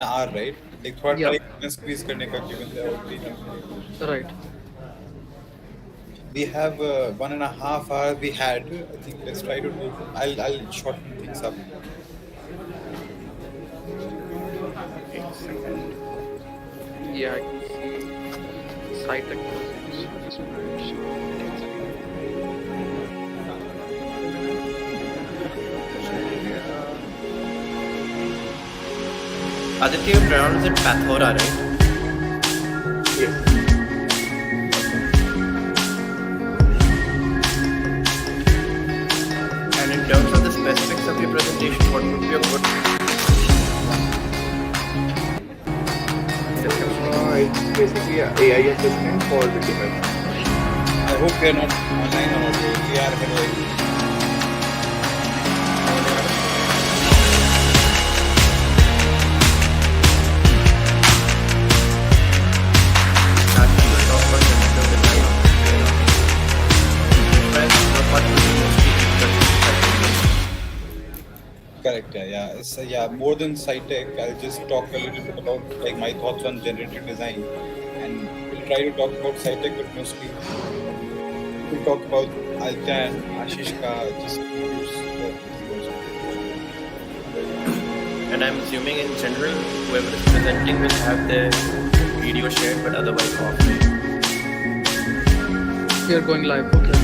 hour, right? Like थोड़ा Yeah, try करना squeeze करने का given they already have time. right. We have 1.5 hours. We had. I think let's try to do. I'll shorten things up. 1 second. Yeah, I can see site acquisitions, Hackspiration, Nigeria. Aditya, you pronounce it Pathora, right? Yes. Okay. And in terms of the specifics of your presentation, what would be a good description? It's basically a AI assistant for the device. I hope we are not online or audio. We are headlight. Actually, we'll talk about sensitive device. Difference, what would be mostly interesting. Correct. Yeah. Yeah. More than SciTech, I'll just talk a little bit about like my thoughts on generative design, and we'll try to talk about SciTech, but mostly we'll talk about Alta and Ashish ka just introduce his version. And I'm assuming in general, whoever is presenting will have their video shared, but otherwise offline. we are going live. Okay.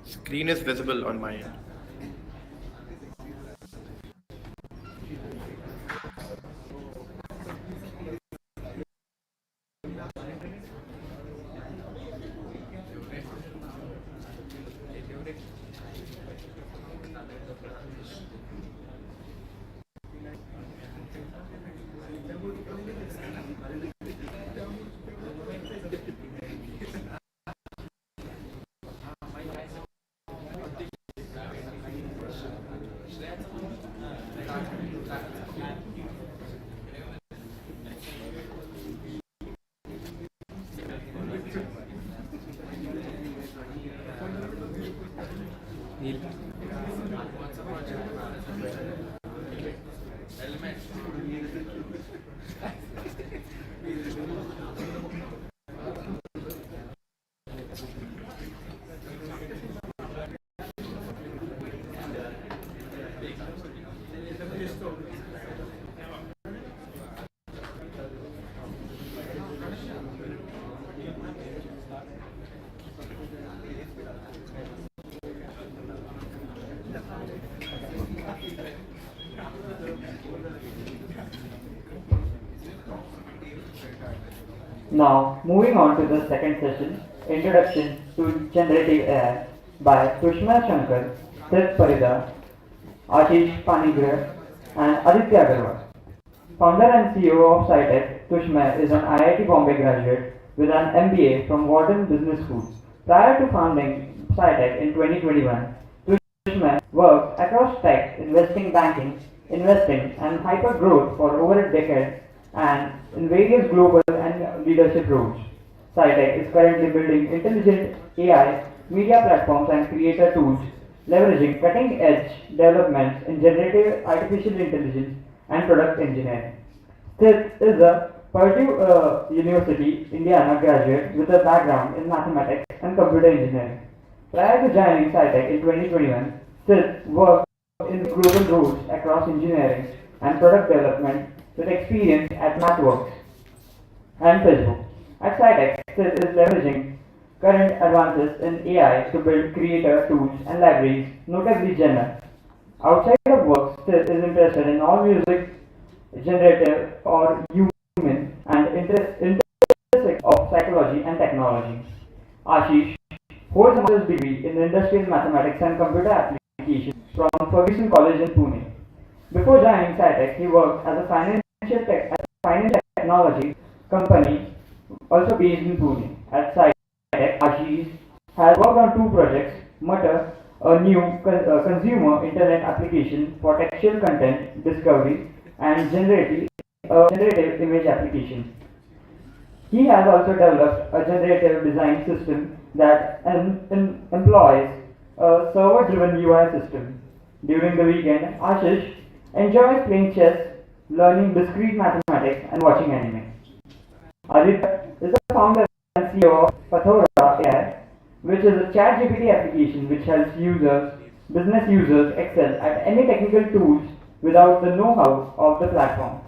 Screen is visible on my end. Now, moving on to the second session, Introduction to Generative AI by Tushma Shankar, Sid Parida, Ashish Panigrahi, and Aditya Agarwal. Founder and CEO of SciTech, Tushma is an IIT Bombay graduate with an MBA from Wharton Business School. Prior to founding SciTech in 2021, Tushma worked across tech, investing, and hyper growth for over a decade and in various global and leadership roles. SciTech is currently building intelligent AI, media platforms, and creator tools, leveraging cutting edge developments in generative artificial intelligence and product engineering. This is a Purdue University, Indiana graduate with a background in mathematics and computer engineering. Prior to joining SciTech in 2021, Sid worked in global roles across engineering and product development with experience at MathWorks and Facebook. At SciTech, Sid is leveraging current advances in AI to build creator tools and libraries, notably Jenner. Outside of work, Sid is interested in all music, generative or human, and intersect of psychology and technology. Ashish holds a master's degree in industrial mathematics and computer applications from Ferguson College in Pune. Before joining SciTech, he worked as a financial technology company also based in Pune. At SciTech, Ashish has worked on two projects: Mutter, a new consumer internet application for textual content discovery, and generative image application. He has also developed a generative design system that employs a server-driven UI system. During the weekend, Ashish enjoys playing chess, learning discrete mathematics, and watching anime. Aditya is the founder and CEO of Pathora AI, which is a ChatGPT application which helps business users excel at any technical tools without the know-how of the platform.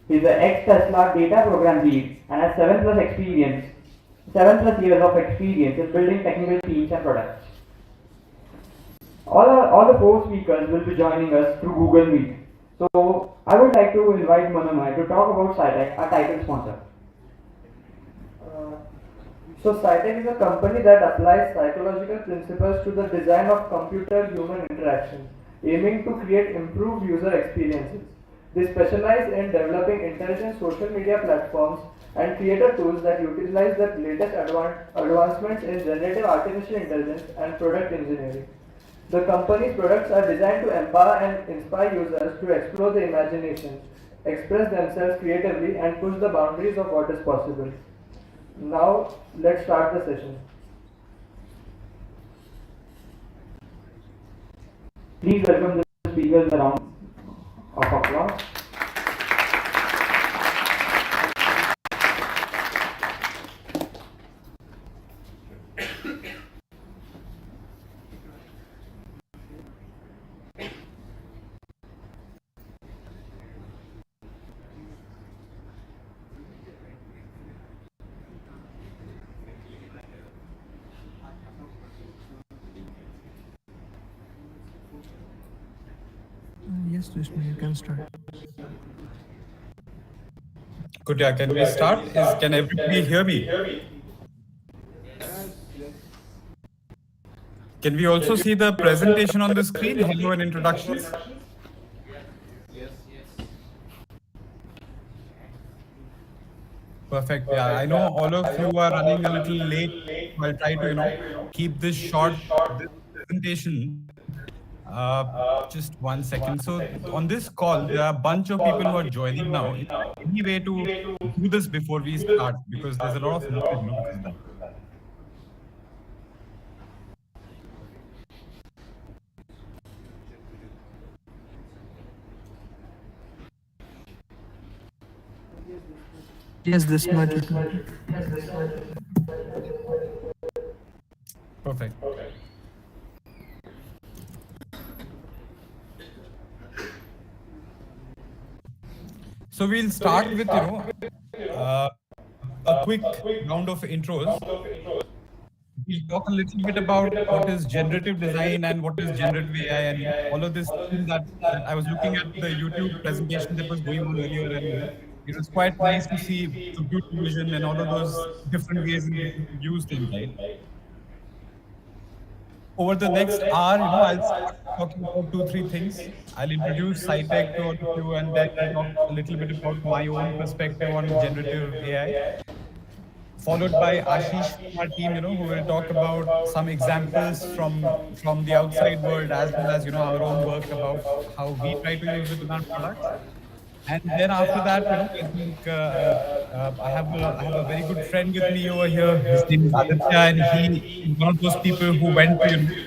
He is an ex-Tesla data program lead and has 7 plus years of experience in building technical teams and products. All the four speakers will be joining us through Google Meet. So I would like to invite Manamai to talk about SciTech, our title sponsor. So SciTech is a company that applies psychological principles to the design of computer-human interactions, aiming to create improved user experiences. They specialize in developing intelligent social media platforms and creator tools that utilize the latest advancements in generative artificial intelligence and product engineering. The company's products are designed to empower and inspire users to explore their imaginations, express themselves creatively, and push the boundaries of what is possible. Now, let's start the session. Please welcome the speakers with a round of applause. Yes, Vishnu, you can start. Good, yeah. Can we start? Can everybody hear me? Can we also see the presentation on the screen? Hello and introductions. Perfect. Yeah, I know all of you are running a little late. I'll try to, keep this short, this presentation. Just 1 second. So on this call, there are a bunch of people who are joining now. Is there any way to do this before we start? Because there's a lot of noise, because of that. Yes, this matter too. Perfect. So we'll start with, uh, a quick round of intros. We'll talk a little bit about what is generative design and what is generative AI and all of this thing that I was looking at the YouTube presentation that was going on earlier, and it was quite nice to see computer vision and all of those different ways in which you could use things, right? Over the next hour, I'll start talking about two, three things. I'll introduce SciTech to all of you, and then I'll talk a little bit about my own perspective on generative AI, followed by Ashish from our team, who will talk about some examples from the outside world as well as our own work about how we try to use it in our products. And then after that, I think I have a very good friend with me over here. His name is Aditya, and he is one of those people who went to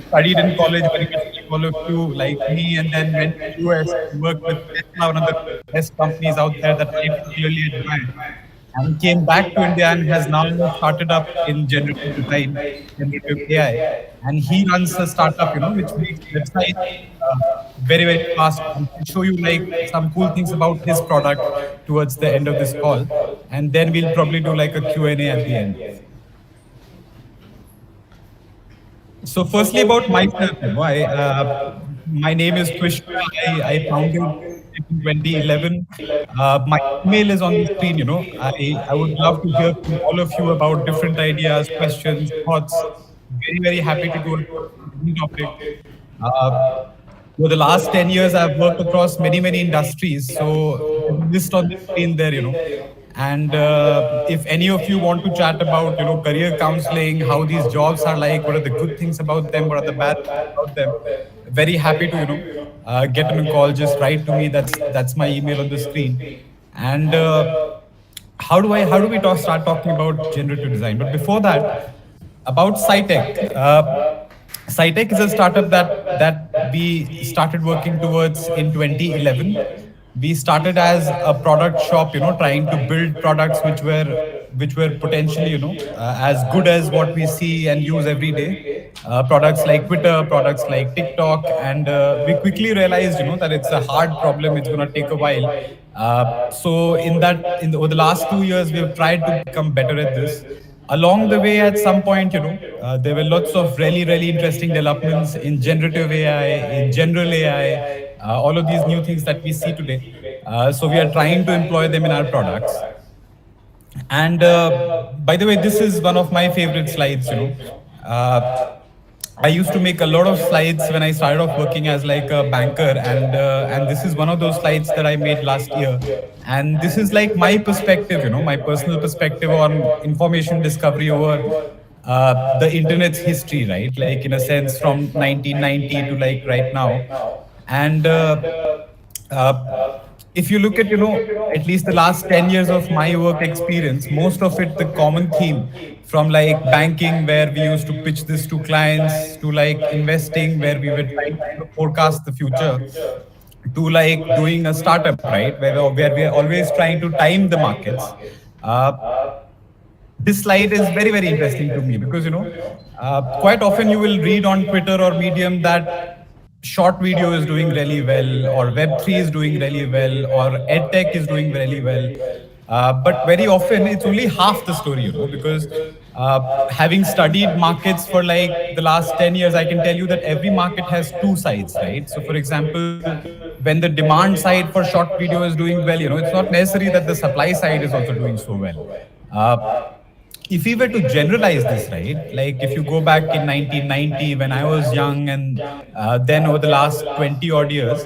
studied in college very much like all of you, like me, and then went to US to work with Tesla, one of the best companies out there that I particularly admire, and came back to India and has now started up in generative design, generative AI. And he runs a startup, which makes websites very, very fast. And I'll show you like some cool things about his product towards the end of this call. And then we'll probably do like a Q&A at the end. So firstly about myself, my name is Krishna. I founded it in 2011. My email is on the screen, I would love to hear from all of you about different ideas, questions, thoughts. Very, very happy to do it on any topic. Uh, for the last 10 years, I've worked across many, many industries. So there's a list on the screen there, And if any of you want to chat about, career counseling, how these jobs are like, what are the good things about them, what are the bad things about them, very happy to, get on a call. Just write to me. That's my email on the screen. And how do we start talking about generative design? But before that, about SciTech. SciTech is a startup that we started working towards in 2011. We started as a product shop, trying to build products which were potentially, as good as what we see and use every day. Products like Twitter, products like TikTok, and we quickly realized, that it's a hard problem. It's going to take a while. So over the last 2 years, we've tried to become better at this. Along the way, at some point, there were lots of really, really interesting developments in generative AI, in general AI, all of these new things that we see today. So we are trying to employ them in our products. And by the way, this is one of my favorite slides. Uh, I used to make a lot of slides when I started off working as like a banker, and this is one of those slides that I made last year. And this is like my perspective, my personal perspective on information discovery over the internet's history, right? Like in a sense, from 1990 to like right now. And uh, if you look at, at least the last 10 years of my work experience, most of it, the common theme from like banking, where we used to pitch this to clients, to like investing, where we were trying to forecast the future, to like doing a startup, right? Where we are always trying to time the markets. Uh, this slide is very, very interesting to me because quite often you will read on Twitter or Medium that short video is doing really well, or Web3 is doing really well, or EdTech is doing really well. But very often it's only half the story, because having studied markets for like the last 10 years, I can tell you that every market has two sides, right? So for example, when the demand side for short video is doing well, it's not necessary that the supply side is also doing so well. Uh, if we were to generalize this, right, like if you go back in 1990 when I was young, and then over the last 20 odd years,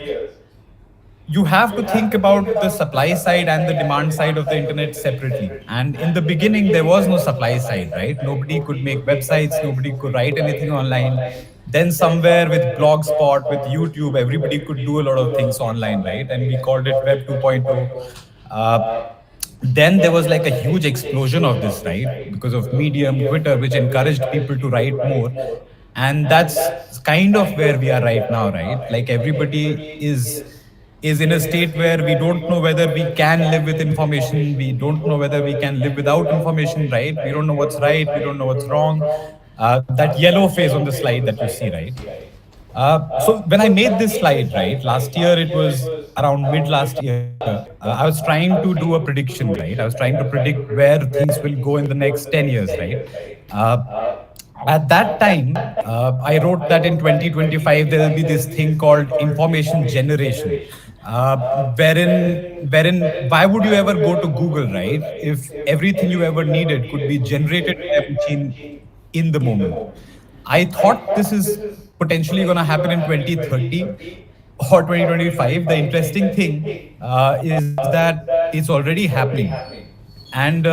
you have to think about the supply side and the demand side of the internet separately. And in the beginning, there was no supply side, right? Nobody could make websites, nobody could write anything online. Then somewhere with Blogspot, with YouTube, everybody could do a lot of things online, right? And we called it Web 2.0. Uh, then there was like a huge explosion of this, right? Because of Medium, Twitter, which encouraged people to write more. And that's kind of where we are right now, right? Like everybody is is in a state where we don't know whether we can live with information, we don't know whether we can live without information, right? We don't know what's right, we don't know what's wrong. That yellow phase on the slide that you see, right? So when I made this slide, right, last year, it was around mid last year, I was trying to do a prediction, right? I was trying to predict where things will go in the next 10 years, right? Uh, at that time, I wrote that in 2025 there will be this thing called information generation, wherein why would you ever go to Google, right? If everything you ever needed could be generated by a machine in the moment. I thought this is potentially going to happen in 2030 or 2025. The interesting thing is that it's already happening. And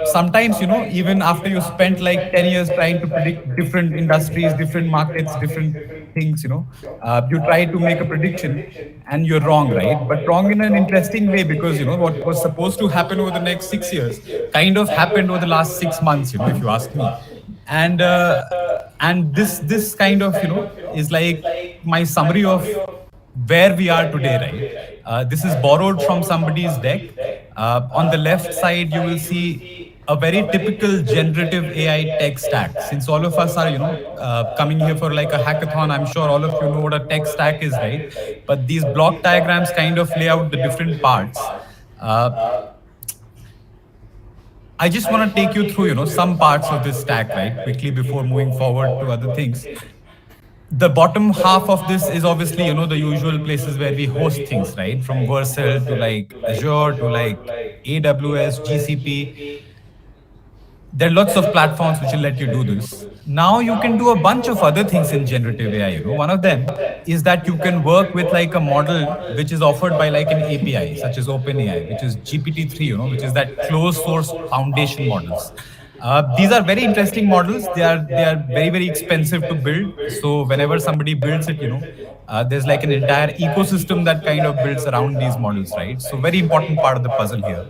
sometimes, even after you spent like 10 years trying to predict different industries, different markets, different things, you try to make a prediction and you're wrong, right? But wrong in an interesting way, because, what was supposed to happen over the next 6 years kind of happened over the last 6 months, if you ask me. And this kind of, is like my summary of where we are today, right? This is borrowed from somebody's deck. On the left side, you will see a very typical generative AI tech stack. Since all of us are, coming here for like a hackathon, I'm sure all of you know what a tech stack is, right? But these block diagrams kind of lay out the different parts. Uh, I just want to take you through, some parts of this stack, right, quickly before moving forward to other things. The bottom half of this is obviously, the usual places where we host things, right? From Vercel to like Azure to like AWS, GCP. There are lots of platforms which will let you do this. Now you can do a bunch of other things in generative AI. One of them is that you can work with like a model which is offered by like an API, such as OpenAI, which is GPT-3, which is that closed source foundation models. These are very interesting models. They are very, very expensive to build. So whenever somebody builds it, there's like an entire ecosystem that kind of builds around these models, right? So very important part of the puzzle here.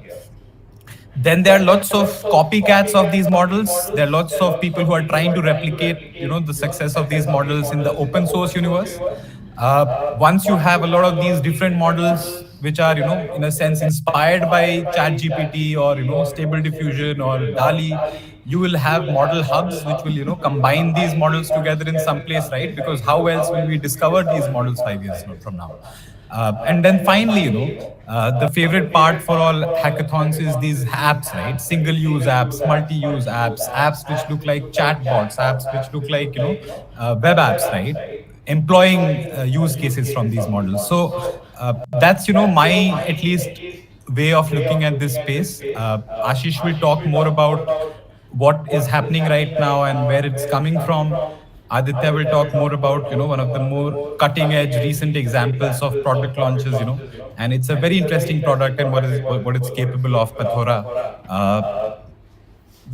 Then there are lots of copycats of these models. There are lots of people who are trying to replicate, the success of these models in the open source universe. Once you have a lot of these different models, which are, in a sense inspired by ChatGPT or, Stable Diffusion or DALI, you will have model hubs which will, combine these models together in some place, right? Because how else will we discover these models 5 years from now? And then finally, the favorite part for all hackathons is these apps, right? Single use apps, multi use apps, apps which look like chatbots, apps which look like, web apps, right? Employing use cases from these models. So that's, my at least way of looking at this space. Ashish will talk more about what is happening right now and where it's coming from. Aditya will talk more about, one of the more cutting edge recent examples of product launches, and it's a very interesting product and what it's capable of, Pathora. Uh,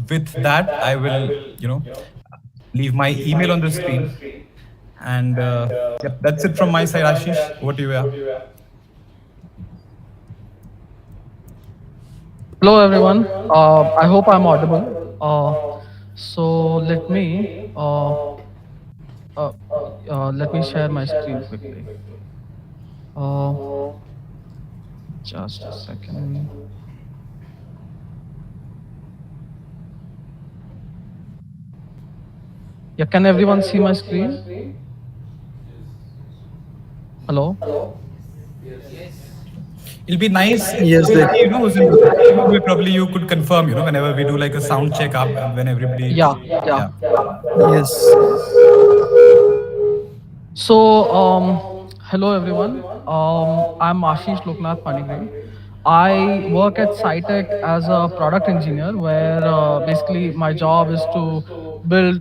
with that, I will, leave my email on the screen. And yep, that's it from my side, Ashish. Over to you. Yeah. Hello everyone. I hope I'm audible. So let me share my screen quickly. Uh, just a second. Yeah, can everyone see my screen? Hello? It'll be nice if Yes, everybody, that. who's in the session, probably you could confirm, whenever we do like a sound check up, when everybody, Yeah, yeah. yeah. Yes. So, hello everyone. I'm Ashish Loknath Panigre. I work at SciTech as a product engineer, where basically my job is to build,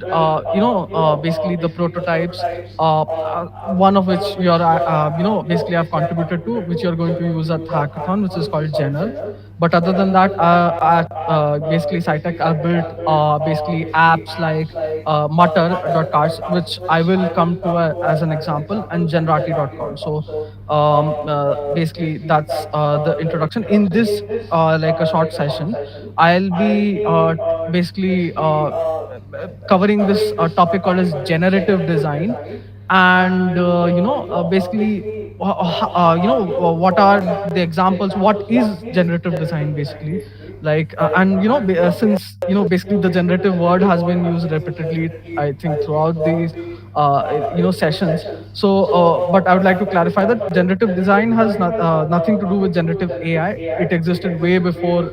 basically the prototypes. One of which basically I've contributed to, which you're going to use at hackathon, which is called Jenner. But other than that, at basically SciTech, I've built basically apps like Mutter.cars, which I will come to as an example, and Generati.com. So basically, that's the introduction. In this, like a short session, I'll be basically covering this topic called as generative design, and basically what are the examples, what is generative design basically, like and since basically the generative word has been used repeatedly, I think, throughout these sessions. So but I would like to clarify that generative design has nothing to do with generative AI. It existed way before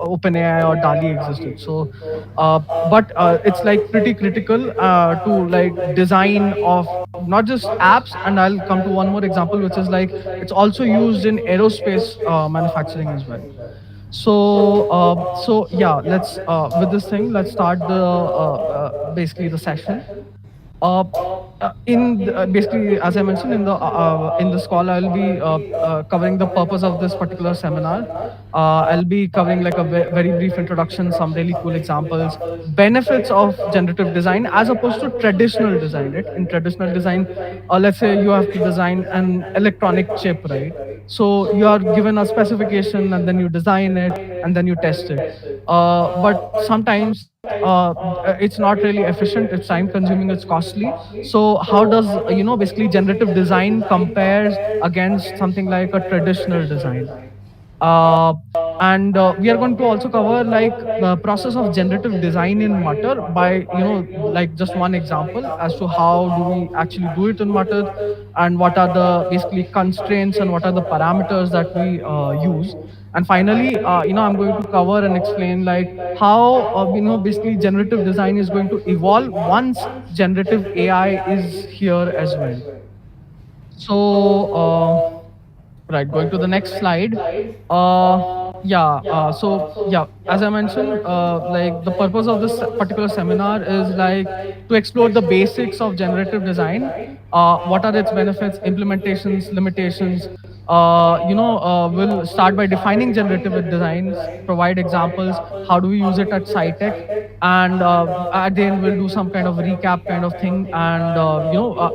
OpenAI or DALI existed. So but it's like pretty critical to like design of not just apps. And I'll come to one more example, which is like it's also used in aerospace manufacturing as well. So yeah, let's with this thing, let's start the basically the session. uh, basically, as I mentioned in this call, I'll be covering the purpose of this particular seminar. I'll be covering like a very brief introduction, some really cool examples, benefits of generative design as opposed to traditional design. Right? In traditional design, let's say you have to design an electronic chip, right? So you are given a specification and then you design it and then you test it. But sometimes it's not really efficient, it's time consuming, it's costly. So how does basically generative design compares against something like a traditional design? uh, and we are going to also cover like the process of generative design in Mutter by like just one example as to how do we actually do it in Mutter, and what are the basically constraints and what are the parameters that we use. And finally, I'm going to cover and explain like how basically generative design is going to evolve once generative AI is here as well. So right, going to the next slide. Uh, yeah, yeah, as I mentioned, like the purpose of this particular seminar is like to explore the basics of generative design. What are its benefits, implementations, limitations? We'll start by defining generative designs, provide examples, how do we use it at SciTech, and at the end we'll do some kind of recap kind of thing. And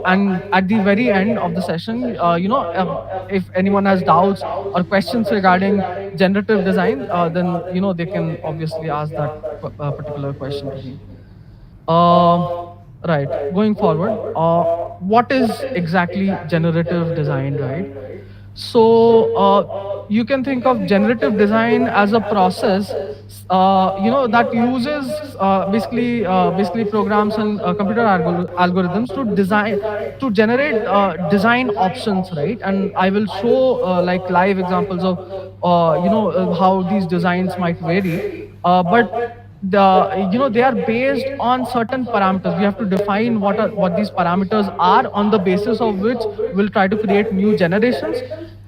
and at the very end of the session, if anyone has doubts or questions regarding generative design, then they can obviously ask that particular question to me. um right, going forward, what is exactly generative design, right? So you can think of generative design as a process that uses basically programs and computer algorithms to design, to generate design options, right? And I will show like live examples of how these designs might vary. But they are based on certain parameters. We have to define what these parameters are, on the basis of which we'll try to create new generations.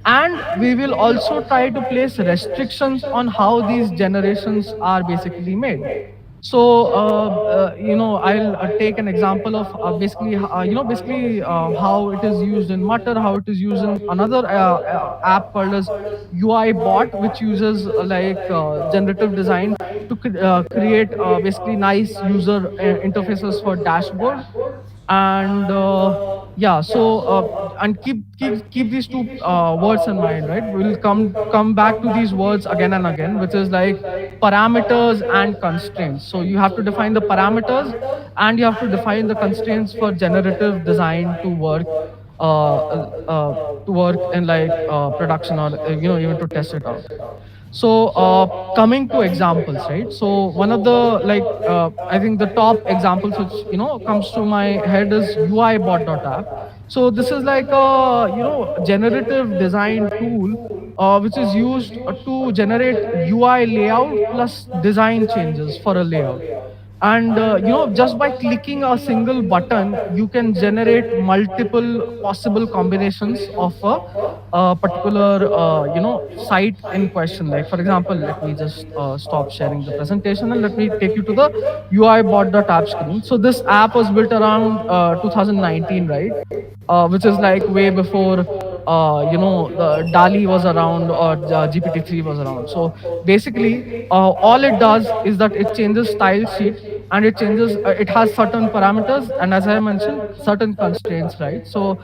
And we will also try to place restrictions on how these generations are basically made. So I'll take an example of how it is used in Mutter, how it is used in another app called as UI bot, which uses generative design to create basically nice user interfaces for dashboard. And yeah, so and keep these two words in mind, right? We'll come back to these words again and again, which is like parameters and constraints. So you have to define the parameters and you have to define the constraints for generative design uh, uh, uh, to work in like production, or even to test it out. So coming to examples, right? So one of the I think the top examples which comes to my head is UIBot.app. So this is like a generative design tool which is used to generate UI layout plus design changes for a layout. And just by clicking a single button, you can generate multiple possible combinations of a particular site in question. Like for example, let me just stop sharing the presentation and let me take you to the UIBot.app screen. So this app was built around 2019, right? Which is like way before the DALI was around, or GPT-3 was around. So basically, all it does is that it changes style sheet, and it has certain parameters, and as I mentioned, certain constraints, right? So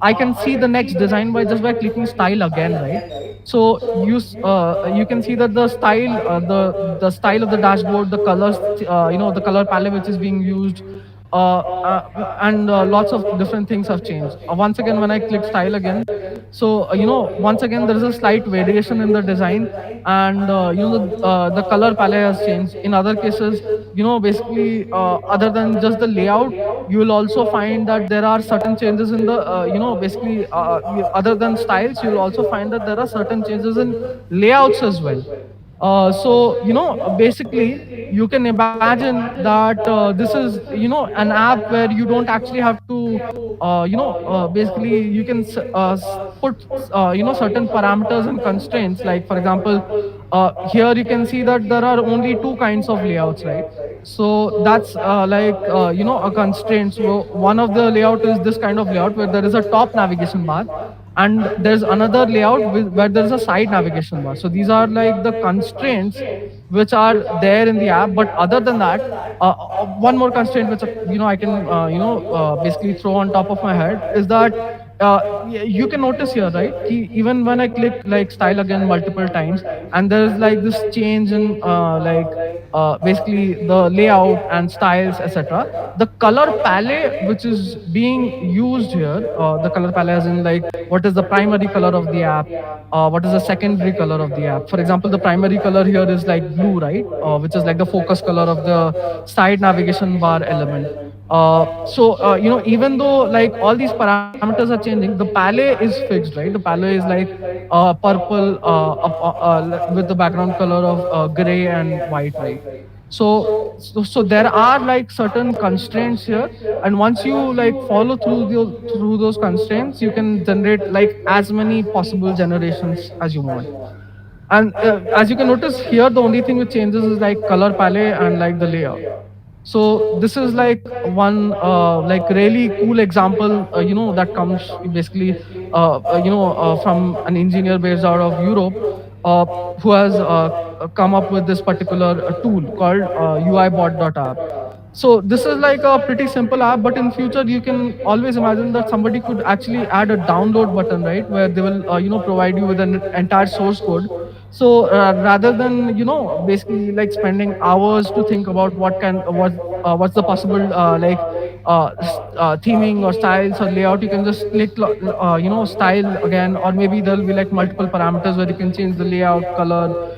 I can see the next design by just by clicking style again, right? So you can see that the style of the dashboard, the colors, the color palette which is being used, and lots of different things have changed. Once again, when I click style again, so once again there is a slight variation in the design, and the color palette has changed. In other cases, basically, other than just the layout, you will also find that there are certain changes in the basically, other than styles, you'll also find that there are certain changes in layouts as well. So basically, you can imagine that this is an app where you don't actually have to basically you can put certain parameters and constraints. Like for example, here you can see that there are only two kinds of layouts, right? So that's a constraint. So one of the layout is this kind of layout where there is a top navigation bar, and there's another layout where there's a side navigation bar. So these are like the constraints which are there in the app. But other than that, one more constraint which I can basically throw on top of my head is that you can notice here, right? Even when I click like style again multiple times, and there's like this change in basically the layout and styles, etc. The color palette which is being used here, the color palette as in like what is the primary color of the app, what is the secondary color of the app. For example, the primary color here is like blue, right? Which is like the focus color of the side navigation bar element. Even though like all these parameters are changing, the palette is fixed, right? The palette is like purple with the background color of gray and white, right? So there are like certain constraints here, and once you like follow through those constraints, you can generate like as many possible generations as you want. And as you can notice here, the only thing which changes is like color palette and like the layout. So this is like one like really cool example, that comes basically from an engineer based out of Europe, uh, who has come up with this particular tool called UIBot.app. So this is like a pretty simple app, but in future you can always imagine that somebody could actually add a download button, right, where they will provide you with an entire source code. So rather than basically like spending hours to think about what's the possible theming or styles or layout, you can just click style again, or maybe there'll be like multiple parameters where you can change the layout, color,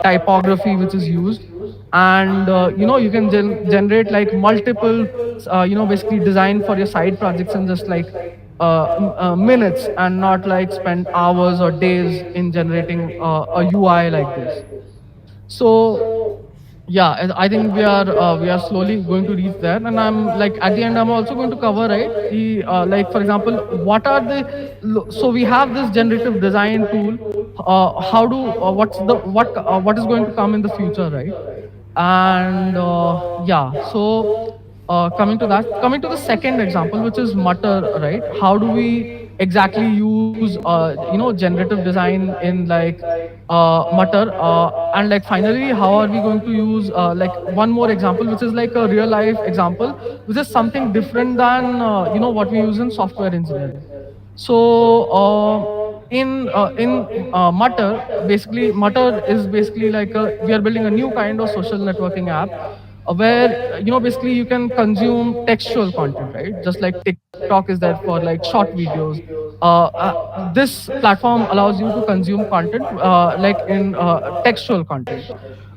typography which is used. And you can generate like multiple basically design for your side projects in just like minutes, and not like spend hours or days in generating a UI like this. So yeah, and I think we are slowly going to reach there, and I'm like at the end I'm also going to cover, right, the like for example, what are the so we have this generative design tool. How do what is going to come in the future, right? And yeah, so coming to the second example, which is Mutter, right? How do we exactly use generative design in like Mutter, and like finally how are we going to use like one more example, which is like a real life example, which is something different than what we use in software engineering. So in Mutter, basically Mutter is basically like we are building a new kind of social networking app, where basically you can consume textual content, right? Just like TikTok is there for like short videos. This platform allows you to consume content like in textual content.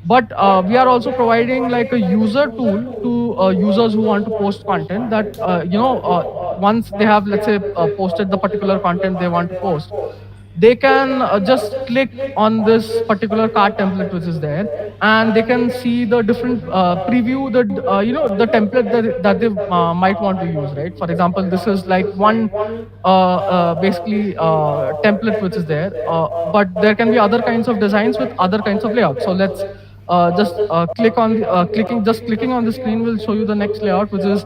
But we are also providing like a user tool to users who want to post content, that once they have, let's say, posted the particular content they want to post, they can just click on this particular card template which is there, and they can see the different preview the the template that they might want to use, right? For example, this is like one basically template which is there, but there can be other kinds of designs with other kinds of layouts. So let's just click on the clicking on the screen will show you the next layout, which is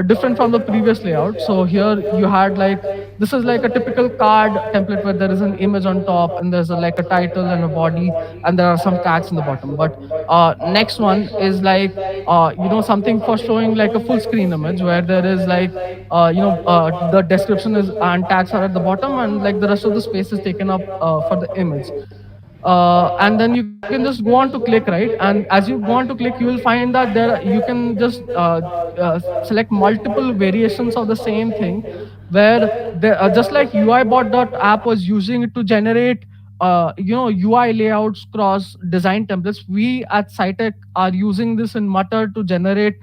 different from the previous layout. So here you had like, this is like a typical card template where there is an image on top, and there's like a title and a body, and there are some tags in the bottom. But next one is like something for showing like a full screen image, where there is like the description is and tags are at the bottom, and like the rest of the space is taken up for the image. And then you can just go on to click, right? And as you go on to click, you will find that you can just select multiple variations of the same thing, where just like UIBot.app was using it to generate UI layouts cross design templates. We at SciTech are using this in Mutter to generate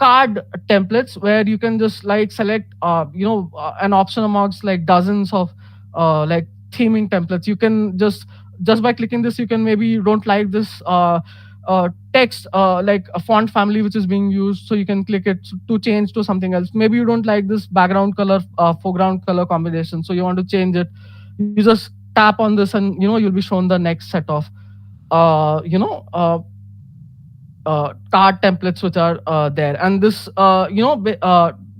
card templates, where you can just like select an option amongst like dozens of like theming templates. You can just by clicking this, you can, maybe you don't like this text like a font family which is being used, so you can click it to change to something else. Maybe you don't like this background color foreground color combination, so you want to change it. You just tap on this, and you'll be shown the next set of uh, you know uh, card templates which are there. And this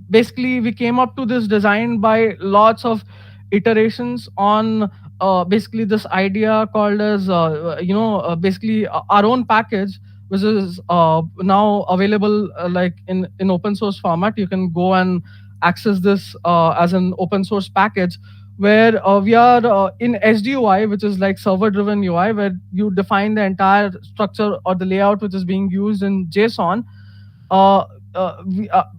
basically we came up to this design by lots of iterations on basically this idea called as basically our own package, which is now available like in open source format. You can go and access this as an open source package, where we are in SDUI, which is like server driven UI, where you define the entire structure or the layout which is being used in JSON. uh,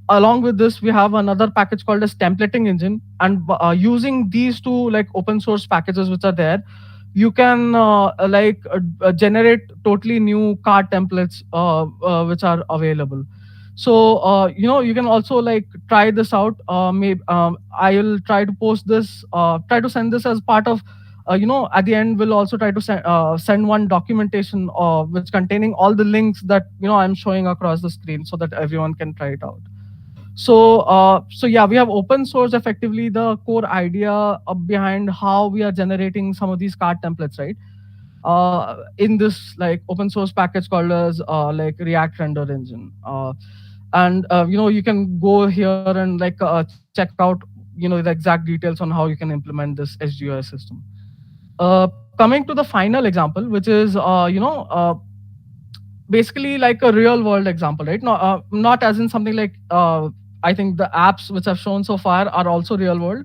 Along with this, we have another package called as templating engine, and using these two like open source packages which are there, you can generate totally new card templates which are available. So you can also like try this out. Maybe I'll try to post this, try to send this as part of at the end we'll also try to send one documentation which containing all the links that I'm showing across the screen, so that everyone can try it out. So yeah, we have open source effectively the core idea behind how we are generating some of these card templates, right? In this like open source package called as like React Render Engine. And you can go here and like check out the exact details on how you can implement this SGI system. Coming to the final example, which is basically like a real world example, right? Not as in something like I think the apps which I've shown so far are also real world,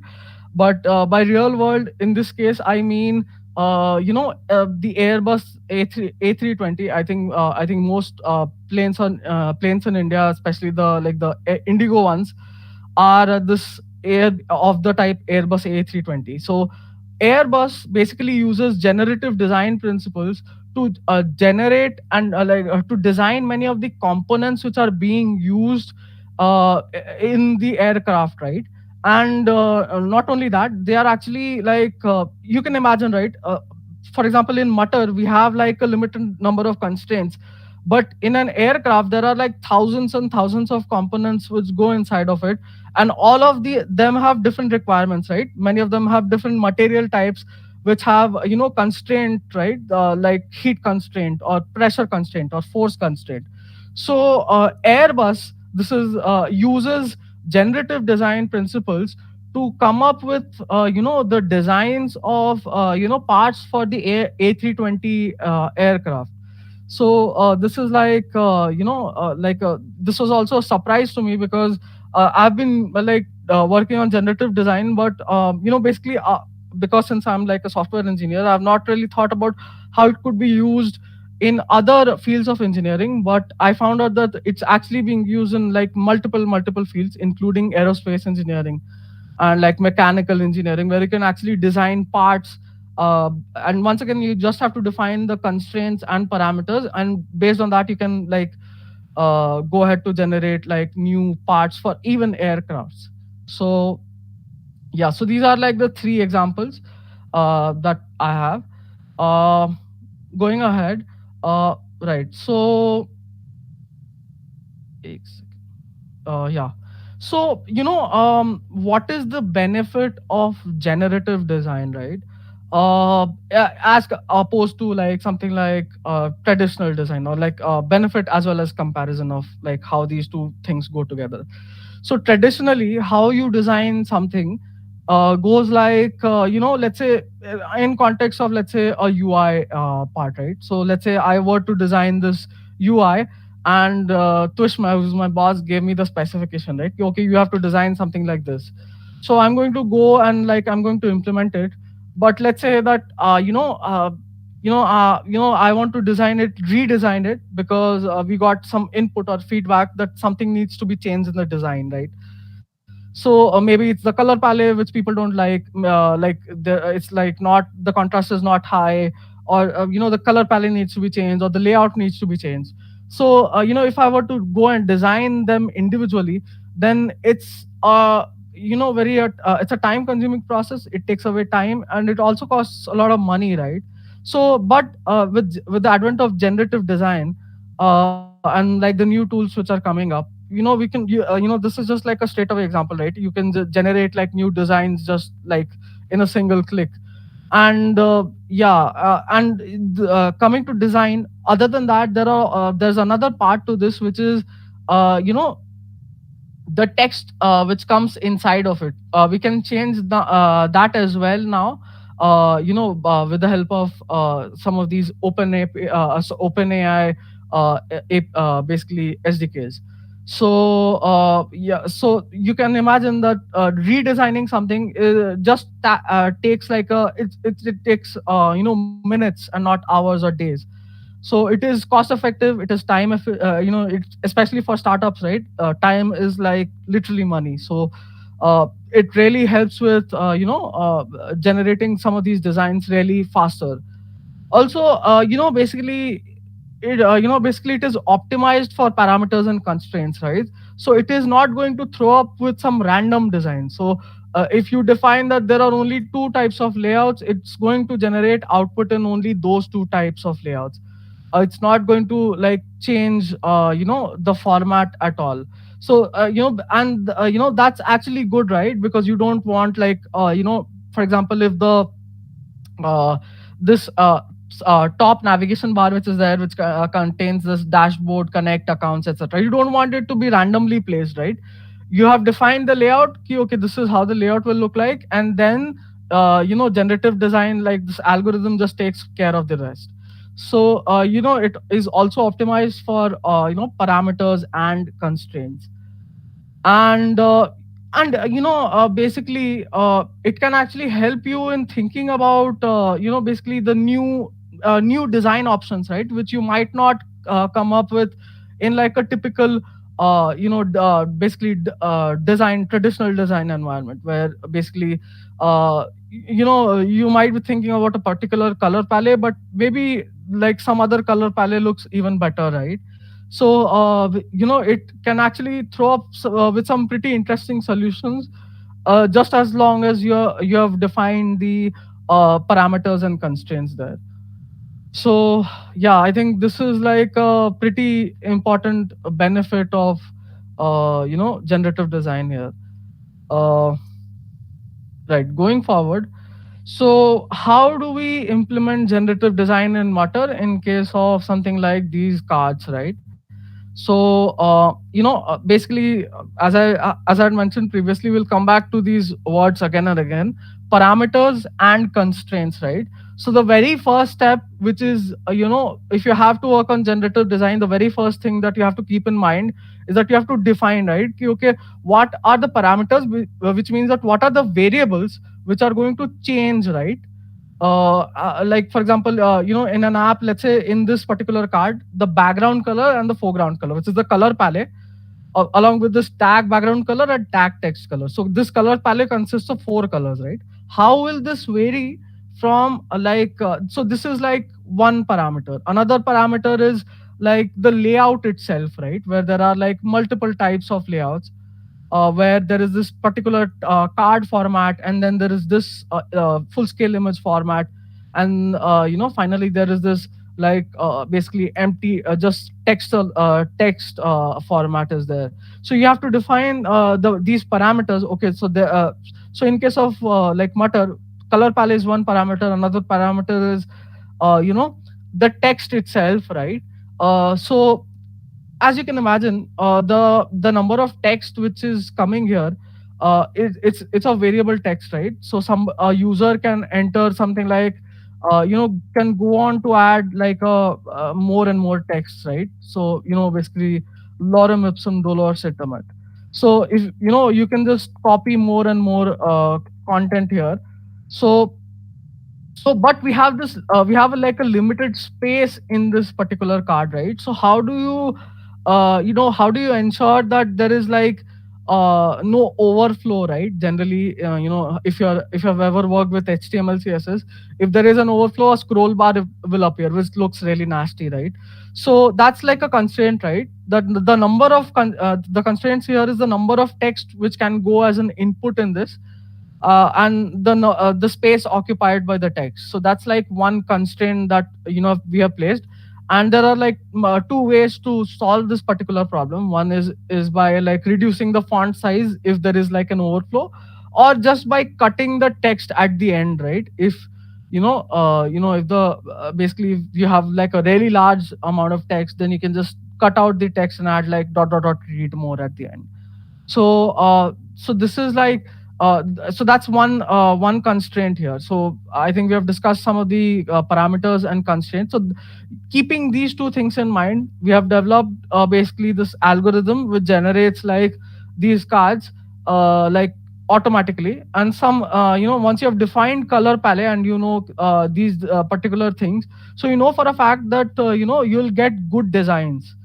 but by real world in this case I mean the Airbus A320. I think most planes in India, especially the like the Indigo ones, are this air of the type Airbus A320. So Airbus basically uses generative design principles to generate and to design many of the components which are being used in the aircraft, right? And not only that, they are actually like you can imagine, right? For example, in Mutter, we have like a limited number of constraints, but in an aircraft there are like thousands and thousands of components which go inside of it, and all of them have different requirements, right? Many of them have different material types which have constraint, right? Like heat constraint or pressure constraint or force constraint. So Airbus, this is uses generative design principles to come up with the designs of parts for the A320 aircraft. So this is like this was also a surprise to me, because I've been working on generative design, but basically because since I'm like a software engineer, I've not really thought about how it could be used in other fields of engineering. But I found out that it's actually being used in like multiple fields, including aerospace engineering and like mechanical engineering, where you can actually design parts. And once again, you just have to define the constraints and parameters, and based on that, you can like go ahead to generate like new parts for even aircrafts. So yeah, so these are like the three examples that I have. Uh, Going ahead, right? So yeah. So what is the benefit of generative design, right? As opposed to like something like traditional design, or like benefit as well as comparison of like how these two things go together. So traditionally, how you design something goes like let's say in context of, let's say, a UI part, right? So let's say I were to design this UI, and Tushma, who's my boss, gave me the specification, right? Okay, you have to design something like this. So I'm going to go and like I'm going to implement it. But let's say that I want to redesign it because we got some input or feedback that something needs to be changed in the design, right? So maybe it's the color palette which people don't like it's like not the contrast is not high, or the color palette needs to be changed, or the layout needs to be changed. So if I were to go and design them individually, then it's a time consuming process. It takes away time, and it also costs a lot of money, right? So but with the advent of generative design, and like the new tools which are coming up, we can this is just like a straight away example, right? You can generate like new designs just like in a single click. And coming to design, other than that, there's another part to this, which is uh, you know the text which comes inside of it. We can change that as well now, with the help of some of these open AI, basically SDKs. So so you can imagine that redesigning something takes like it takes minutes and not hours or days. So it is cost effective, it is especially for startups, right? Time is like literally money. So it really helps with generating some of these designs really faster. Also basically it is optimized for parameters and constraints, right? So it is not going to throw up with some random design. So if you define that there are only two types of layouts, it's going to generate output in only those two types of layouts. It's not going to like change the format at all. So that's actually good, right? Because you don't want like for example, if the uh, this top navigation bar which is there, which contains this dashboard, connect, accounts, etc., you don't want it to be randomly placed, right? You have defined the layout. Okay, this is how the layout will look like, and then generative design, like this algorithm, just takes care of the rest. So it is also optimized for parameters and constraints. And basically it can actually help you in thinking about basically the new design options, right? Which you might not come up with in like a typical design traditional design environment, where basically you might be thinking about a particular color palette, but maybe like some other color palette looks even better, right? So it can actually throw up with some pretty interesting solutions, just as long as you have defined the parameters and constraints there. So yeah, I think this is like a pretty important benefit of generative design here. uh, right, going forward, so how do we implement generative design in Mutter in case of something like these cards, right? So basically, as I had mentioned previously, we'll come back to these words again and again: parameters and constraints, right? So the very first step, which is if you have to work on generative design, the very first thing that you have to keep in mind is that you have to define, right? Okay, what are the parameters, which means that what are the variables which are going to change, right? Like for example, in an app, let's say in this particular card, the background color and the foreground color, which is the color palette, along with this tag background color and tag text color. So this color palette consists of four colors, right? How will this vary from so this is like one parameter. Another parameter is like the layout itself, right? Where there are like multiple types of layouts, where there is this particular card format, and then there is this full scale image format, and finally there is this basically empty just text format is there. So you have to define these parameters. Okay, so in case of like Mutter, color palette is one parameter. Another parameter is the text itself, right? So as you can imagine, the number of text which is coming here, it's a variable text, right? So some user can enter something like can go on to add like more and more text, right? So basically lorem ipsum dolor setumet. So if you can just copy more and more content here. So So but we have this we have like a limited space in this particular card, right? So how do you how do you ensure that there is like no overflow, right? Generally, if you've ever worked with HTML CSS, if there is an overflow, a scroll bar will appear, which looks really nasty, right? So that's like a constraint, right? That the number of the constraints here is the number of text which can go as an input in this, and the space occupied by the text. So that's like one constraint that we have placed. And there are like two ways to solve this particular problem. One is by like reducing the font size if there is like an overflow, or just by cutting the text at the end, right? If if the basically if you have like a really large amount of text, then you can just cut out the text and add like dot dot dot read more at the end. So this is like so that's one constraint here. So I think we have discussed some of the parameters and constraints. So keeping these two things in mind, we have developed basically this algorithm which generates like these cards like automatically. And some once you have defined color palette and these particular things, so for a fact that you'll get good designs.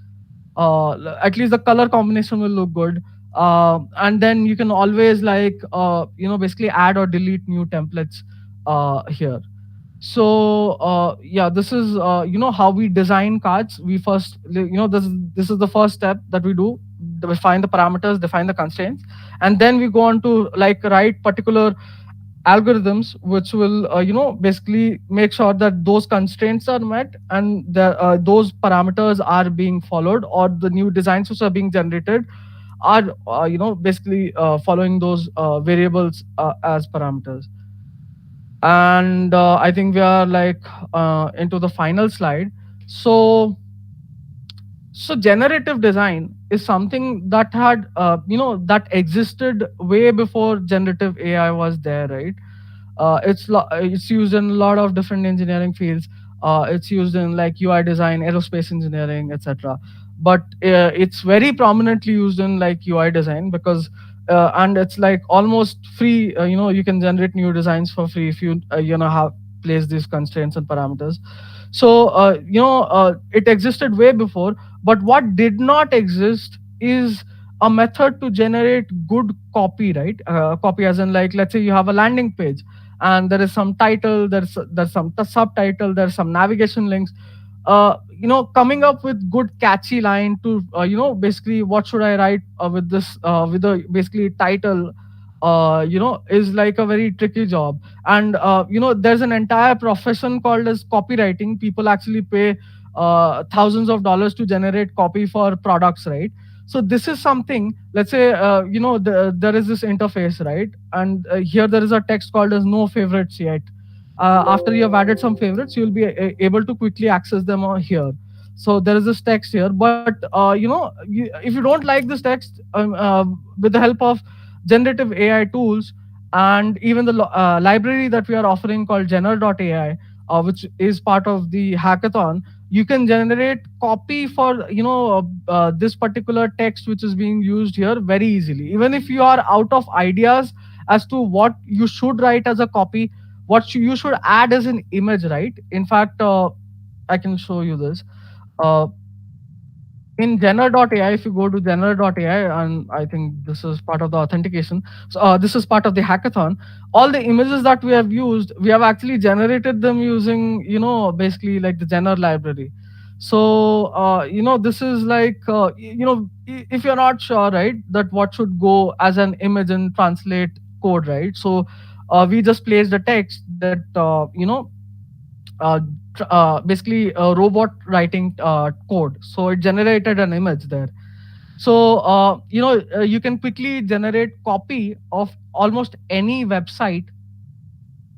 At least the color combination will look good. And then you can always like basically add or delete new templates here. So yeah, this is how we design cards. We first this is the first step that we do. Define the parameters, define the constraints, and then we go on to like write particular algorithms which will basically make sure that those constraints are met, and those parameters are being followed, or the new designs which are being generated are basically following those variables as parameters. And I think we are like into the final slide. So so generative design is something that had that existed way before generative AI was there, right? It's used in a lot of different engineering fields. It's used in like UI design, aerospace engineering, etc. But it's very prominently used in like UI design because and it's like almost free. You can generate new designs for free if you have placed these constraints and parameters. So it existed way before, but what did not exist is a method to generate good copy, right? Copy as in like, let's say you have a landing page and there is some title, there's some subtitle, there's some navigation links. Coming up with good catchy line to basically what should I write with this with the basically title is like a very tricky job. And there's an entire profession called as copywriting. People actually pay thousands of dollars to generate copy for products, right? So this is something, let's say there is this interface, right? And here there is a text called as no favorites yet. After you have added some favorites, you'll be able to quickly access them here. So there is this text here, but if you don't like this text, with the help of generative AI tools and even the library that we are offering called Gener.ai, which is part of the hackathon, you can generate copy for this particular text which is being used here very easily. Even if you are out of ideas as to what you should write as a copy, what you should add as an image, right? In fact, I can show you this. Uh, in Jenner.ai, if you go to Jenner.ai, and I think this is part of the authentication, so this is part of the hackathon. All the images that we have used, we have actually generated them using, basically like the Jenner library. So, this is like, if you're not sure, right, that what should go as an image and translate code, right? So, we just placed a text that, basically a robot writing code. So it generated an image there. So you can quickly generate copy of almost any website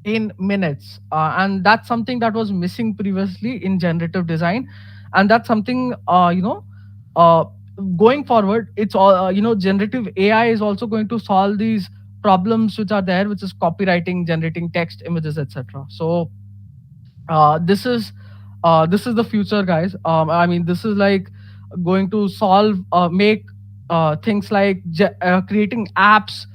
in minutes, and that's something that was missing previously in generative design. And that's something uh, going forward, it's all generative AI is also going to solve these problems which are there, which is copywriting, generating text, images, etc. So this is the future, guys. I mean, this is like going to solve make things like creating apps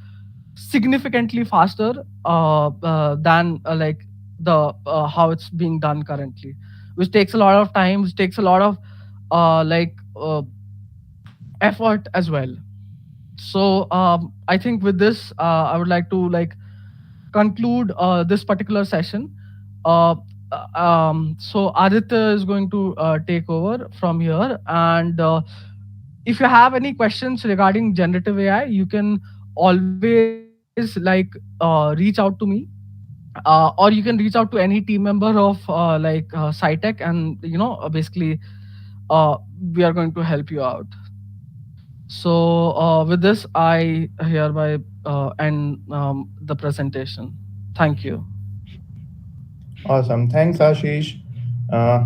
significantly faster than like the how it's being done currently, which takes a lot of time, which takes a lot of like effort as well. So I think with this, I would like to like conclude this particular session. Uh, so Aditya is going to take over from here, and if you have any questions regarding generative AI, you can always like reach out to me, or you can reach out to any team member of SciTech, and basically we are going to help you out. So with this, I hereby end the presentation. Thank you. Awesome. Thanks, Ashish. Uh,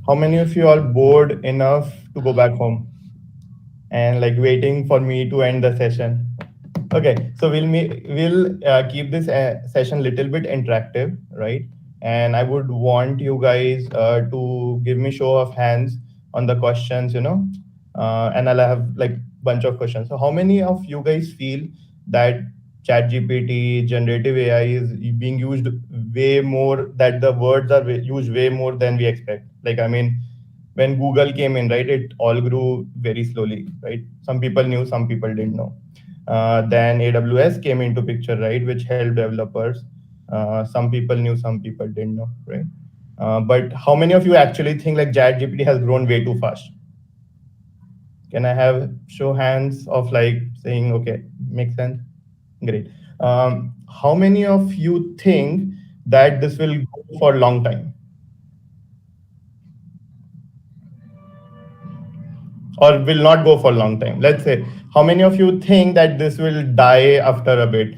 how many of you are bored enough to go back home and like waiting for me to end the session? Okay, so we'll keep this session little bit interactive, right? And I would want you guys to give me show of hands on the questions, and I'll have like bunch of questions. So, how many of you guys feel that ChatGPT, generative AI is being used way more? That the words are used way more than we expect. Like, I mean, when Google came in, right, it all grew very slowly, right? Some people knew, some people didn't know. Then AWS came into picture, right, which helped developers. Some people knew, some people didn't know, right? But how many of you actually think like ChatGPT has grown way too fast? Can I have show hands of like saying, okay, makes sense? Great. How many of you think that this will go for a long time or will not go for a long time? Let's say, how many of you think that this will die after a bit?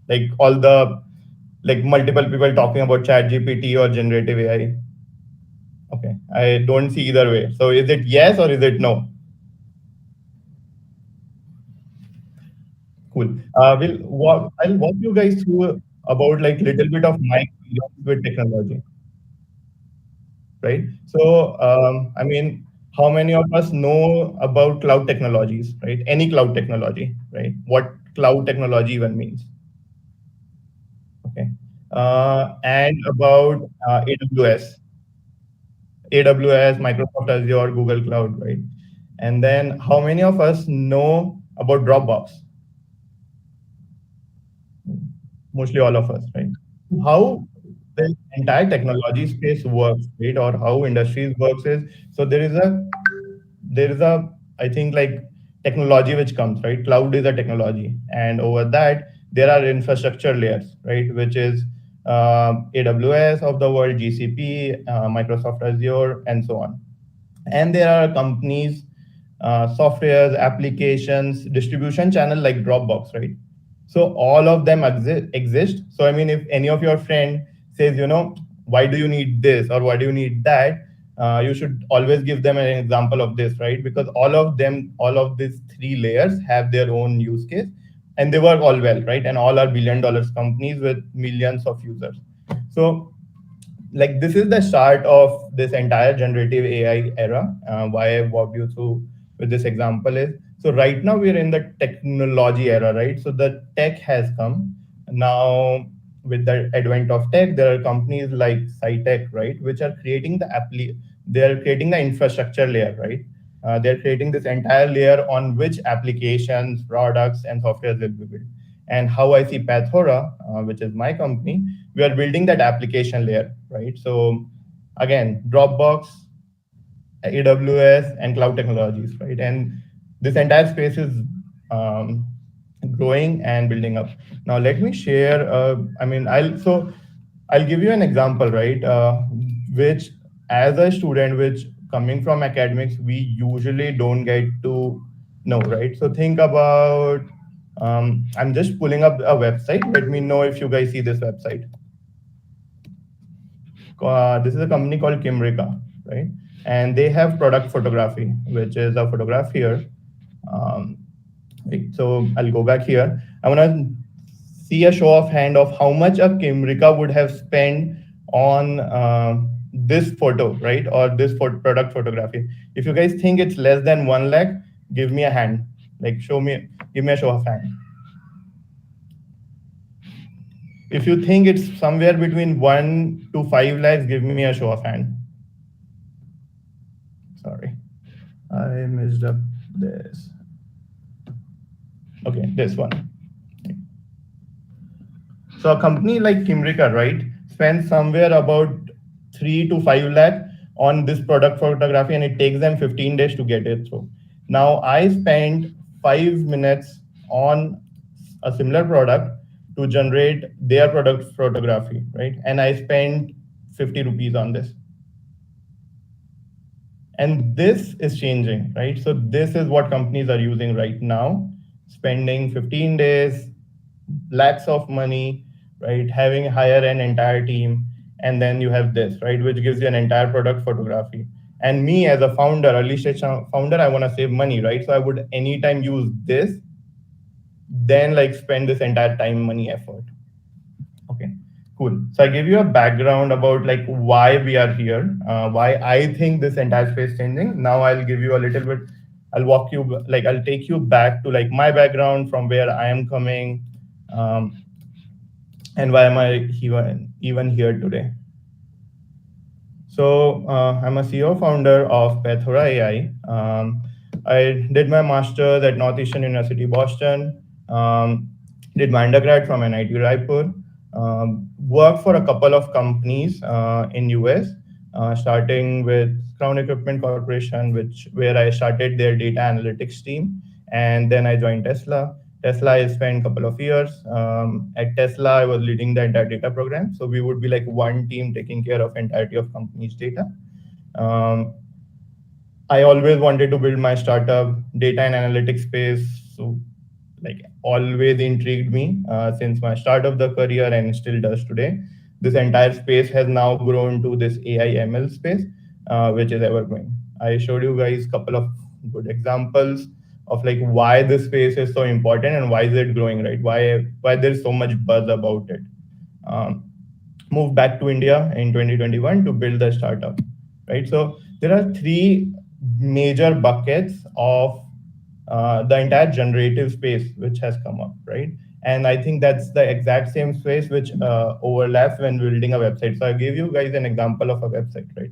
Like all the like multiple people talking about chat GPT or generative AI. Okay. I don't see either way. So is it yes or is it no? Cool. I'll walk you guys through about like little bit of my experience with technology, right? So, I mean, how many of us know about cloud technologies, right? Any cloud technology, right? What cloud technology even means, okay? And about AWS, Microsoft Azure, Google Cloud, right? And then how many of us know about Dropbox? Mostly all of us, right? How the entire technology space works, right? Or how industries works is, so there is a I think like technology which comes, right? Cloud is a technology, and over that there are infrastructure layers, right? Which is AWS of the world, GCP, Microsoft Azure, and so on. And there are companies, softwares, applications, distribution channel like Dropbox, right? So all of them exist. So I mean, if any of your friend says, why do you need this or why do you need that, you should always give them an example of this, right? Because all of these three layers have their own use case, and they work all well, right? And all are billion-dollar companies with millions of users. So like this is the start of this entire generative AI era. Why I walked you through with this example is, so right now we're in the technology era, right? So the tech has come now. With the advent of tech, there are companies like SciTech, right, which are creating they are creating the infrastructure layer, right? They're creating this entire layer on which applications, products, and software will be built. And how I see Pathora, which is my company, we are building that application layer, right? So again, Dropbox, AWS, and cloud technologies, right? And this entire space is um, growing and building up. Now, let me share. I'll give you an example, right? Which, as a student, which coming from academics, we usually don't get to know, right? So think about. I'm just pulling up a website. Let me know if you guys see this website. This is a company called Kimrica, right? And they have product photography, which is a photograph here. Um, so I'll go back here. I want to see a show of hand of how much a Kimrica would have spent on this photo, right? Or this product photography. If you guys think it's less than 1 lakh, give me a hand. Like give me a show of hand. If you think it's somewhere between 1 to 5 lakhs, give me a show of hand. Sorry, I messed up this. Okay, this one. So a company like Kimrica, right, spends somewhere about 3 to 5 lakh on this product photography, and it takes them 15 days to get it through. Now I spent 5 minutes on a similar product to generate their product photography, right? And I spent 50 rupees on this. And this is changing, right? So this is what companies are using right now, spending 15 days, lakhs of money, right? Having hire an entire team, and then you have this, right, which gives you an entire product photography. And me as a founder, early stage founder, I want to save money, right? So I would anytime use this, then like spend this entire time, money, effort. Okay, cool. So I give you a background about like why we are here, why I think this entire space changing. Now I'll give you a little bit. I'll walk you like I'll take you back to like my background from where I am coming, um, and why am I even here today. So I'm a CEO founder of Pethora AI. I did my master's at Northeastern University, Boston. Did my undergrad from NIT Raipur. Worked for a couple of companies in US, starting with Crown Equipment Corporation, which where I started their data analytics team, and then I joined Tesla. Tesla, I spent a couple of years. At Tesla, I was leading the entire data program. So we would be like one team taking care of entirety of company's data. Um, I always wanted to build my startup data and analytics space. So like always intrigued me since my start of the career and still does today. This entire space has now grown to this AI ML space, which is ever growing. I showed you guys a couple of good examples of like why this space is so important and why is it growing, right? Why there's so much buzz about it. Um, Moved back to India in 2021 to build the startup, right? So there are three major buckets of the entire generative space which has come up, right? And I think that's the exact same space which overlaps when building a website. So I gave you guys an example of a website, right?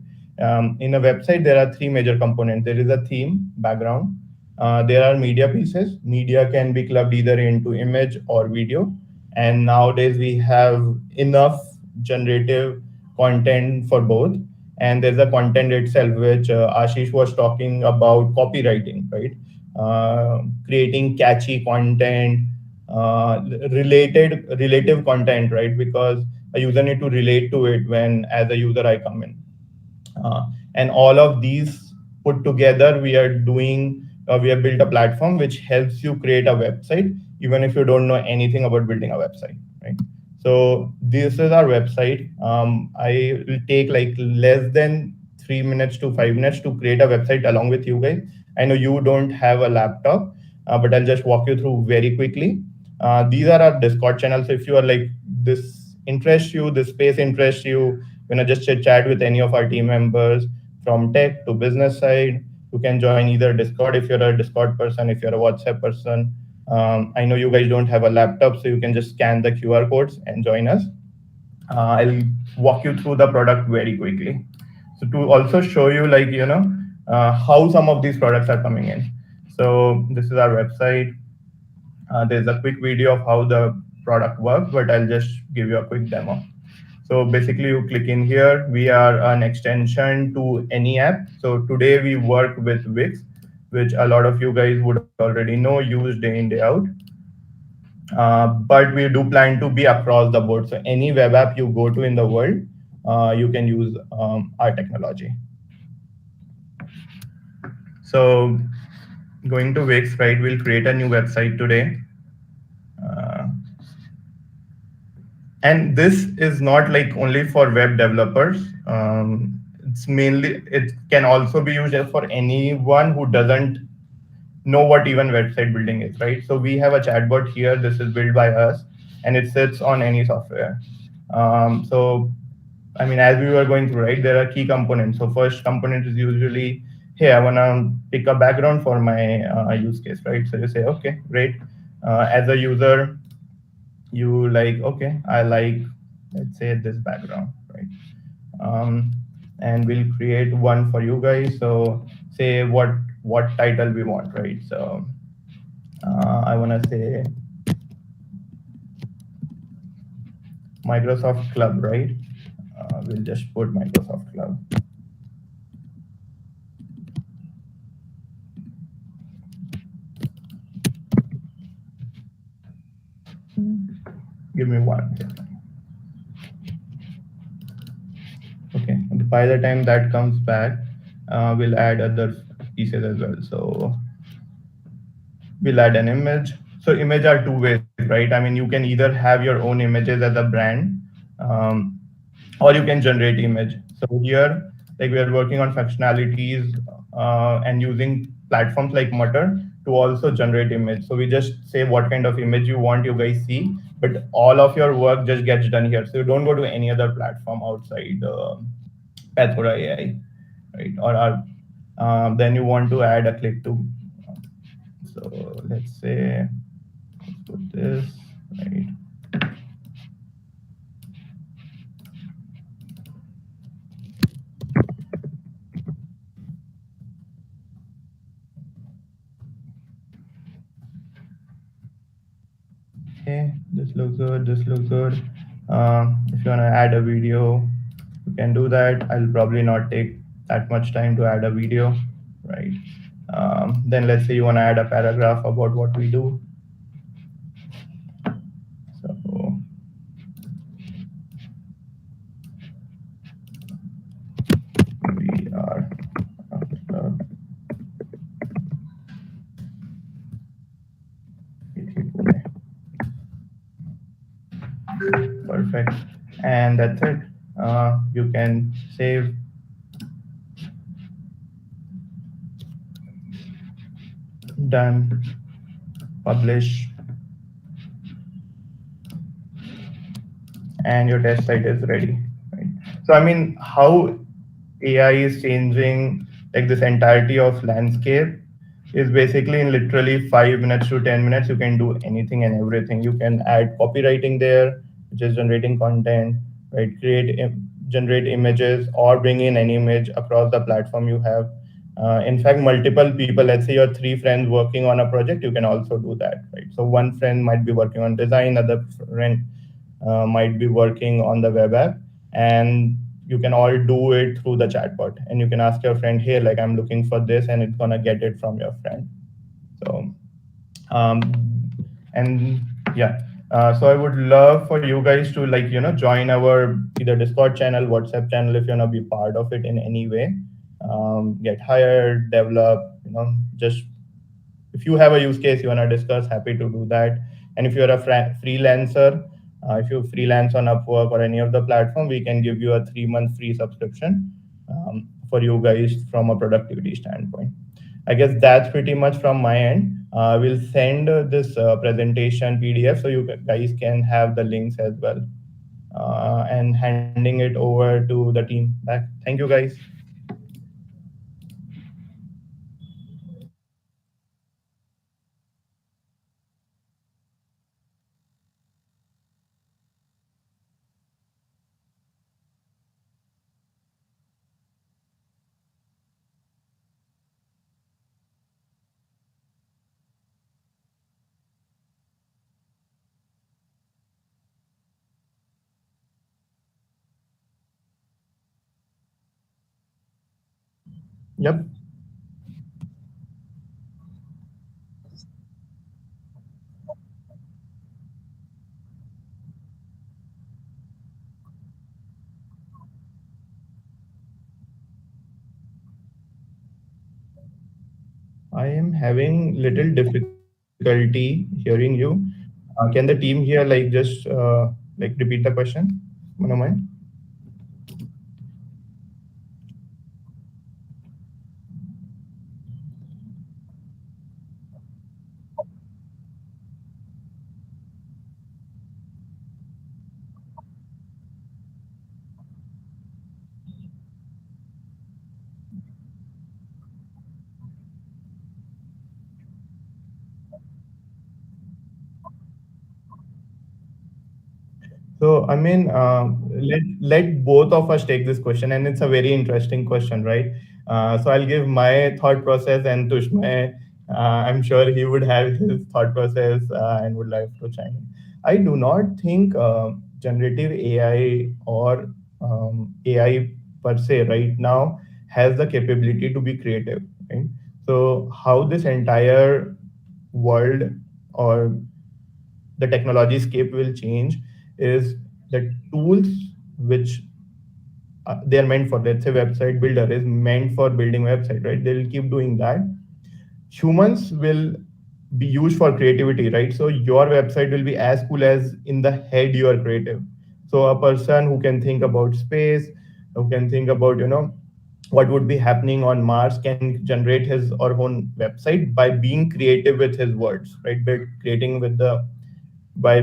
In a website, there are three major components. There is a theme, background. There are media pieces. Media can be clubbed either into image or video. And nowadays we have enough generative content for both. And there's a content itself, which Ashish was talking about copywriting, right? Creating catchy content, relative content, right? Because a user need to relate to it when, as a user, I come in. And all of these put together, we have built a platform which helps you create a website, even if you don't know anything about building a website, right? So this is our website. I will take like less than 3 minutes to 5 minutes to create a website along with you guys. I know you don't have a laptop, but I'll just walk you through very quickly. These are our Discord channels. So if you are like this interests you, this space interests you, just chit chat with any of our team members from tech to business side. You can join either Discord if you're a Discord person, if you're a WhatsApp person. I know you guys don't have a laptop, so you can just scan the QR codes and join us. I'll walk you through the product very quickly. So to also show you how some of these products are coming in. So this is our website. There's a quick video of how the product works, but I'll just give you a quick demo. So basically you click in here, we are an extension to any app. So today we work with Wix, which a lot of you guys would already know, use day in, day out. But we do plan to be across the board. So any web app you go to in the world, you can use our technology. So going to Wix, right, we'll create a new website today. And this is not like only for web developers. It can also be used for anyone who doesn't know what even website building is, right? So we have a chatbot here. This is built by us, and it sits on any software. So, I mean, as we were going through, right, there are key components. So first component is usually, hey, I want to pick a background for my use case, right? So you say, okay, great. As a user, you like, okay, I like, let's say, this background, right? um, and we'll create one for you guys. So say what title we want, right? So I want to say Microsoft Club, right? We'll just put Microsoft Club. Give me one. Okay. By the time that comes back, we'll add other pieces as well. So we'll add an image. So image are two ways, right? I mean, you can either have your own images as a brand, um, or you can generate image. So here, like we are working on functionalities and using platforms like Mutter to also generate image. So we just say what kind of image you want you guys see, but all of your work just gets done here. So you don't go to any other platform outside Pathora AI, right? Or then you want to add a click to. So let's say let's put this right. Okay, this looks good. This looks good. If you wanna add a video, you can do that. I'll probably not take that much time to add a video, right? Then let's say you wanna add a paragraph about what we do. So we are uh, perfect, and that's it. You can save, done, publish, and your test site is ready. Right? So I mean, how AI is changing like this entirety of landscape is basically in literally 5 minutes to 10 minutes. You can do anything and everything. You can add copywriting there, which is generating content, right? Generate images or bring in any image across the platform you have. In fact, multiple people, let's say your three friends working on a project, you can also do that, right? So one friend might be working on design, other friend might be working on the web app, and you can all do it through the chatbot. And you can ask your friend, hey, like I'm looking for this, and it's gonna get it from your friend. So um, and yeah, so I would love for you guys to like join our either Discord channel, WhatsApp channel, if you wanna be part of it in any way. Get hired, develop, just if you have a use case you want to discuss, happy to do that. And if you're a freelancer, if you freelance on Upwork or any of the platform, we can give you a 3 month free subscription for you guys from a productivity standpoint. I guess that's pretty much from my end. We'll send this presentation PDF so you guys can have the links as well. And handing it over to the team back. Thank you, guys. Yep. I am having little difficulty hearing you. Can the team here like just like repeat the question? No mind. So, I mean, let both of us take this question, and it's a very interesting question, right? So, I'll give my thought process, and Tushmay, I'm sure he would have his thought process and would like to chime in. I do not think generative AI or AI per se right now has the capability to be creative, right? So, how this entire world or the technology scape will change is the tools which they are meant for. Let's say website builder is meant for building website, right? They'll keep doing that. Humans will be used for creativity, right? So your website will be as cool as in the head you are creative. So a person who can think about space, who can think about, what would be happening on Mars, can generate his or own website by being creative with his words, right? By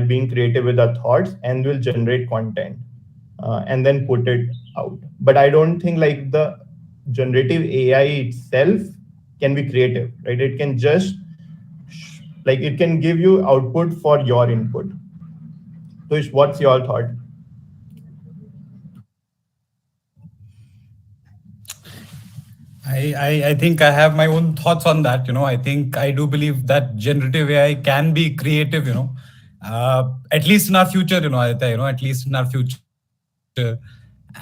being creative with our thoughts, and will generate content and then put it out. But I don't think like the generative AI itself can be creative, right? It can just like it can give you output for your input. So what's your thought? I think I have my own thoughts on that. I think I do believe that generative AI can be creative. At least in our future. Aditya, at least in our future.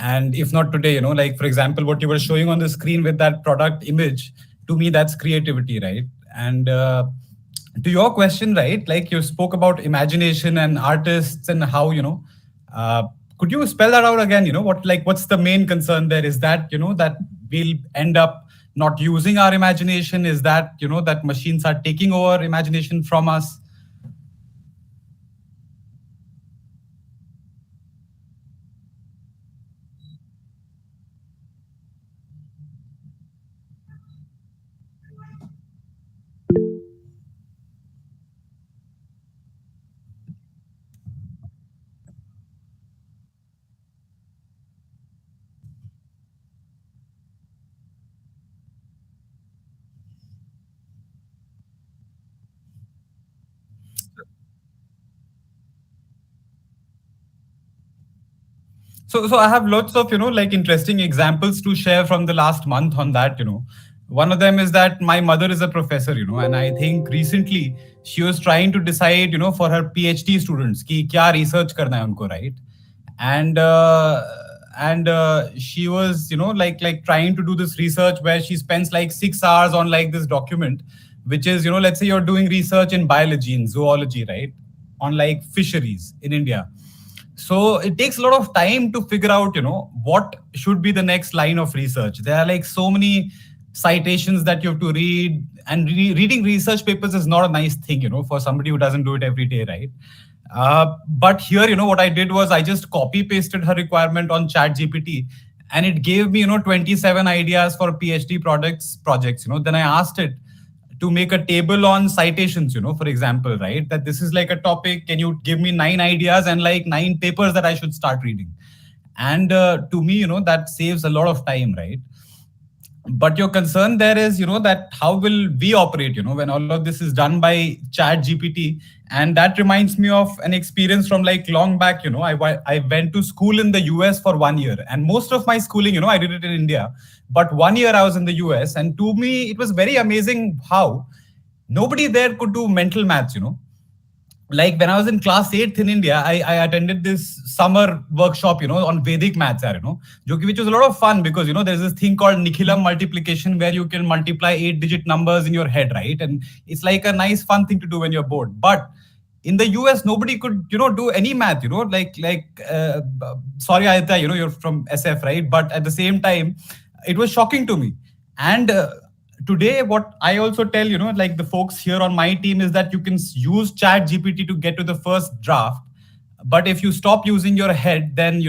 And if not today, like for example, what you were showing on the screen with that product image, to me that's creativity, right? And to your question, right? Like you spoke about imagination and artists and how could you spell that out again? What's the main concern there? Is that that we'll end up not using our imagination? Is that that machines are taking over imagination from us? So I have lots of like interesting examples to share from the last month on that. One of them is that my mother is a professor, and I think recently she was trying to decide for her PhD students ki kya research karna hai unko, right? And she was like trying to do this research where she spends like 6 hours on like this document, which is let's say you're doing research in biology, in zoology, right, on like fisheries in India. So it takes a lot of time to figure out what should be the next line of research. There are like so many citations that you have to read, and reading research papers is not a nice thing for somebody who doesn't do it every day, right? But here what I did was I just copy pasted her requirement on chat gpt, and it gave me 27 ideas for PhD projects. Then I asked it to make a table on citations, for example, right? That this is like a topic. Can you give me 9 ideas and like 9 papers that I should start reading? And to me, that saves a lot of time, right? But your concern there is that how will we operate when all of this is done by chat gpt. And that reminds me of an experience from like long back. I went to school in the US for 1 year, and most of my schooling I did it in India, but 1 year I was in the US, and to me it was very amazing how nobody there could do mental maths. Like when I was in class 8th in India, I attended this summer workshop, on Vedic maths, which was a lot of fun because, there's this thing called Nikhilam multiplication where you can multiply 8-digit numbers in your head, right? And it's like a nice fun thing to do when you're bored. But in the US, nobody could, do any math, sorry, Aditya, you're from SF, right? But at the same time, it was shocking to me. And today what I also tell like the folks here on my team is that you can use chat gpt to get to the first draft, but if you stop using your head, then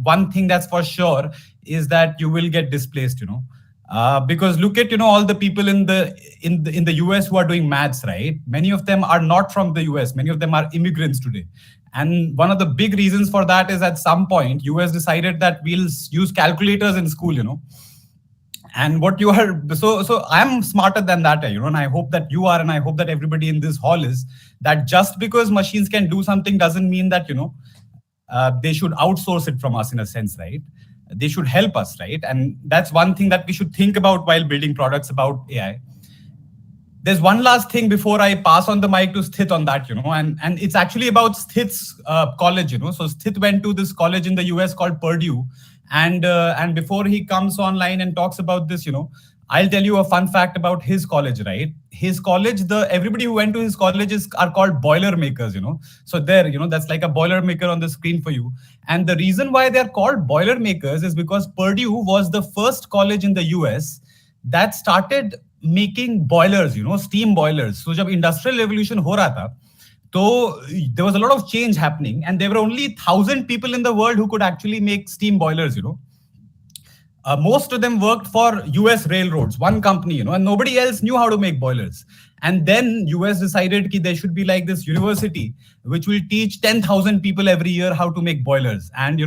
one thing that's for sure is that you will get displaced. Because look at all the people in the US who are doing maths, right? Many of them are not from the US. Many of them are immigrants today. And one of the big reasons for that is at some point US decided that we'll use calculators in school. And what you are, so I'm smarter than that, and I hope that you are, and I hope that everybody in this hall is, that just because machines can do something doesn't mean that they should outsource it from us in a sense, right? They should help us, right? And that's one thing that we should think about while building products about AI. There's one last thing before I pass on the mic to Sthit on that, and it's actually about Sthit's college, So Sthit went to this college in the US called Purdue, and before he comes online and talks about this, I'll tell you a fun fact about his college, right? His college, the everybody who went to his college are called boiler makers, So there, that's like a boiler maker on the screen for you. And the reason why they're called boiler makers is because Purdue was the first college in the US that started making boilers, steam boilers. So जब industrial revolution हो रहा था, so there was a lot of change happening, and there were only 1,000 people in the world who could actually make steam boilers. Most of them worked for US railroads, one company, and nobody else knew how to make boilers. And then US decided that there should be like this university which will teach 10,000 people every year how to make boilers. And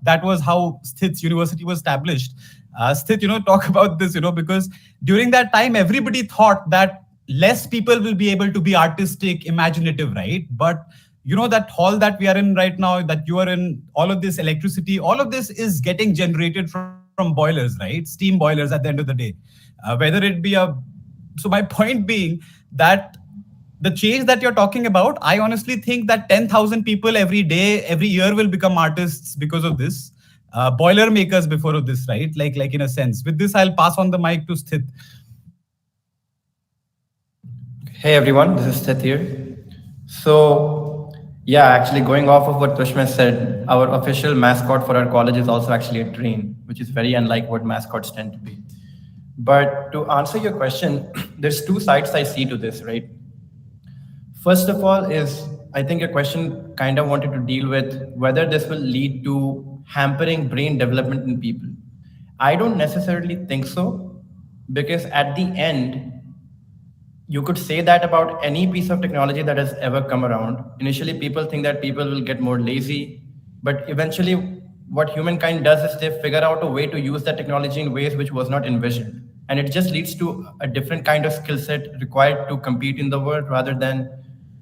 that was how Sthit's university was established. Sthit, talk about this, because during that time everybody thought that less people will be able to be artistic, imaginative, right? But that hall that we are in right now, that you are in, all of this electricity, all of this is getting generated from boilers, right? Steam boilers at the end of the day. Whether it be so my point being that the change that you're talking about, I honestly think that 10,000 people every day, every year will become artists because of this. Boiler makers before of this, right? Like in a sense. With this, I'll pass on the mic to Sthit. Hey everyone, this is Seth here. So, yeah, actually going off of what Tushma said, our official mascot for our college is also actually a train, which is very unlike what mascots tend to be. But to answer your question, there's two sides I see to this, right? First of all is, I think your question kind of wanted to deal with whether this will lead to hampering brain development in people. I don't necessarily think so, because at the end, you could say that about any piece of technology that has ever come around. Initially, people think that people will get more lazy, but eventually, what humankind does is they figure out a way to use that technology in ways which was not envisioned. And it just leads to a different kind of skill set required to compete in the world rather than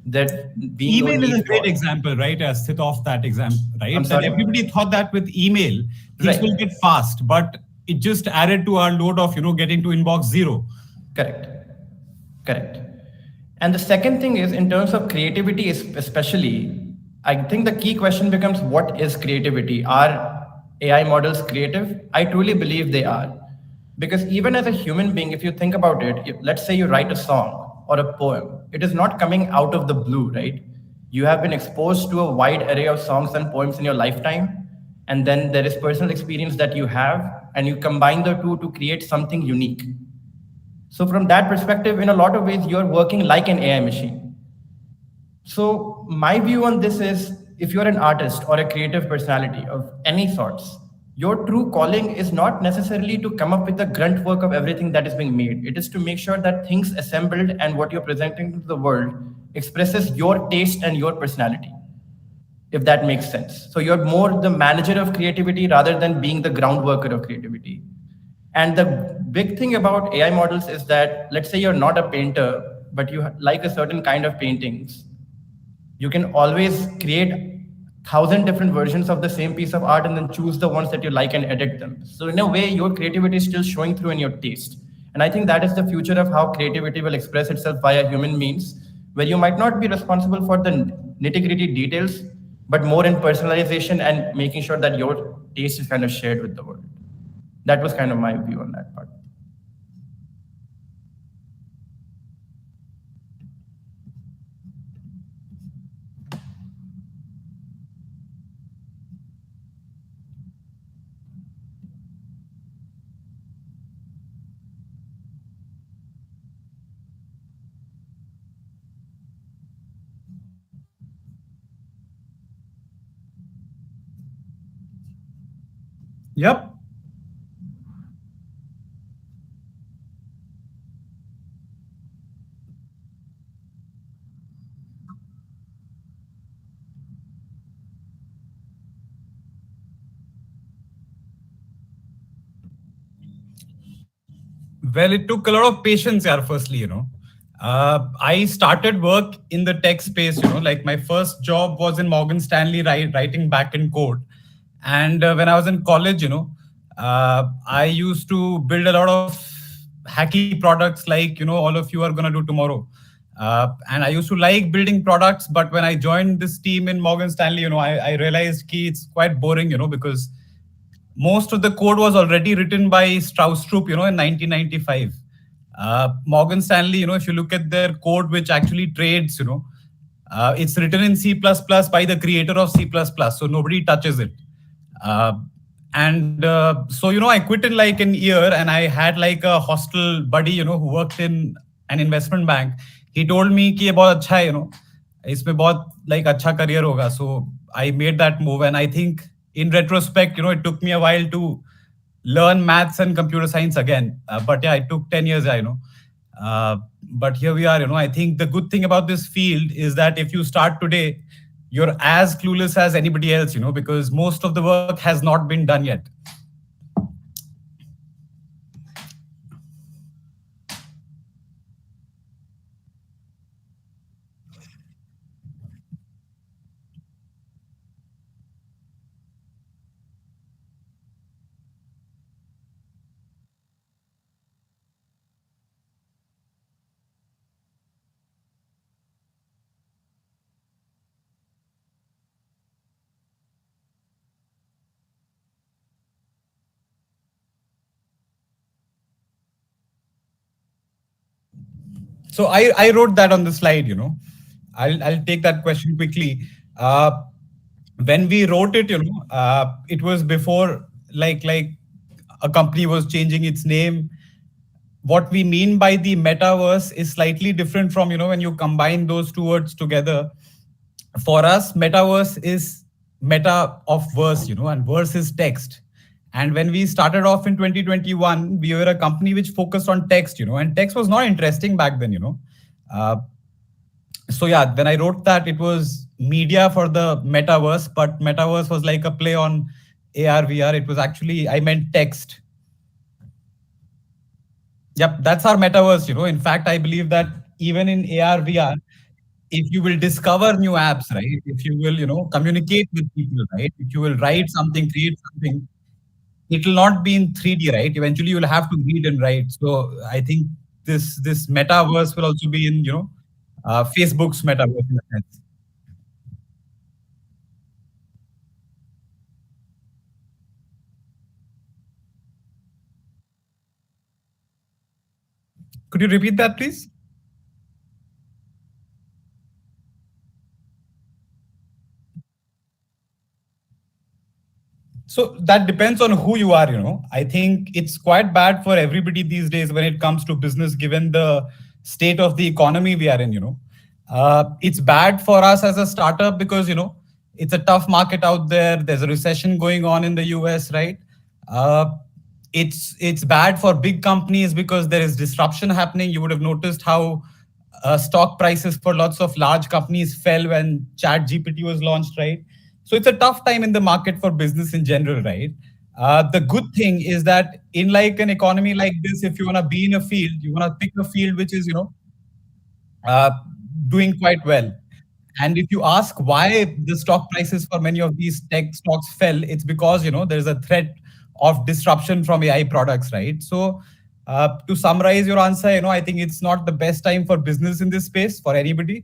there being no Email is need a great for. example, right? Sthit of that example, I'm right? That sorry? everybody thought that with email, things will Right. get fast, but it just added to our load of, getting to inbox zero. Correct. Correct. And the second thing is, in terms of creativity, especially, I think the key question becomes what is creativity? Are AI models creative? I truly believe they are. Because even as a human being, if you think about it, let's say you write a song or a poem, it is not coming out of the blue, right? You have been exposed to a wide array of songs and poems in your lifetime. And then there is personal experience that you have, and you combine the two to create something unique. So from that perspective, in a lot of ways, you're working like an AI machine. So my view on this is, if you're an artist or a creative personality of any sorts, your true calling is not necessarily to come up with the grunt work of everything that is being made. It is to make sure that things assembled and what you're presenting to the world expresses your taste and your personality, if that makes sense. So you're more the manager of creativity rather than being the ground worker of creativity. And the big thing about AI models is that, let's say you're not a painter, but you like a certain kind of paintings, you can always create 1,000 different versions of the same piece of art and then choose the ones that you like and edit them. So in a way, your creativity is still showing through in your taste. And I think that is the future of how creativity will express itself via human means, where you might not be responsible for the nitty-gritty details, but more in personalization and making sure that your taste is kind of shared with the world. That was kind of my view on that part. Yep. Well, it took a lot of patience, yeah, firstly, I started work in the tech space. Like my first job was in Morgan Stanley, writing back in code. And when I was in college, I used to build a lot of hacky products, like all of you are gonna do tomorrow. And I used to like building products, but when I joined this team in Morgan Stanley, I realized it's quite boring, because most of the code was already written by Strauss Troop, in 1995. Morgan Stanley, if you look at their code, which actually trades, it's written in C++ by the creator of C++, so nobody touches it. Uh, and so, I quit in like an year, and I had like a hostel buddy, who worked in an investment bank. He told me कि ये बहुत अच्छा है, इसमें बहुत like अच्छा career होगा. So I made that move, and I think in retrospect, it took me a while to learn maths and computer science again. But yeah, it took 10 years, I know. But here we are. I think the good thing about this field is that if you start today, you're as clueless as anybody else, because most of the work has not been done yet. So I wrote that on the slide. I'll take that question quickly. When we wrote it, it was before like a company was changing its name. What we mean by the metaverse is slightly different from when you combine those two words together. For us, metaverse is meta of verse, and verse is text. And when we started off in 2021, we were a company which focused on text, and text was not interesting back then. Uh, so yeah, when I wrote that, it was media for the metaverse, but metaverse was like a play on AR, VR. It was actually, I meant text. Yep, that's our metaverse. In fact, I believe that even in AR, VR, if you will discover new apps, right? If you will, communicate with people, right? If you will write something, create something, it will not be in 3D, right? Eventually, you will have to read and write. So I think this metaverse will also be in, Facebook's metaverse in a sense. Could you repeat that, please? So that depends on who you are. I think it's quite bad for everybody these days when it comes to business, given the state of the economy we are in. It's bad for us as a startup because, it's a tough market out there. There's a recession going on in the US, right? Uh, it's bad for big companies because there is disruption happening. You would have noticed how stock prices for lots of large companies fell when Chat GPT was launched, right? So it's a tough time in the market for business in general, right? The good thing is that in like an economy like this, if you want to be in a field, you want to pick a field which is, uh, doing quite well. And if you ask why the stock prices for many of these tech stocks fell, it's because there's a threat of disruption from AI products, right? So, to summarize your answer, I think it's not the best time for business in this space for anybody,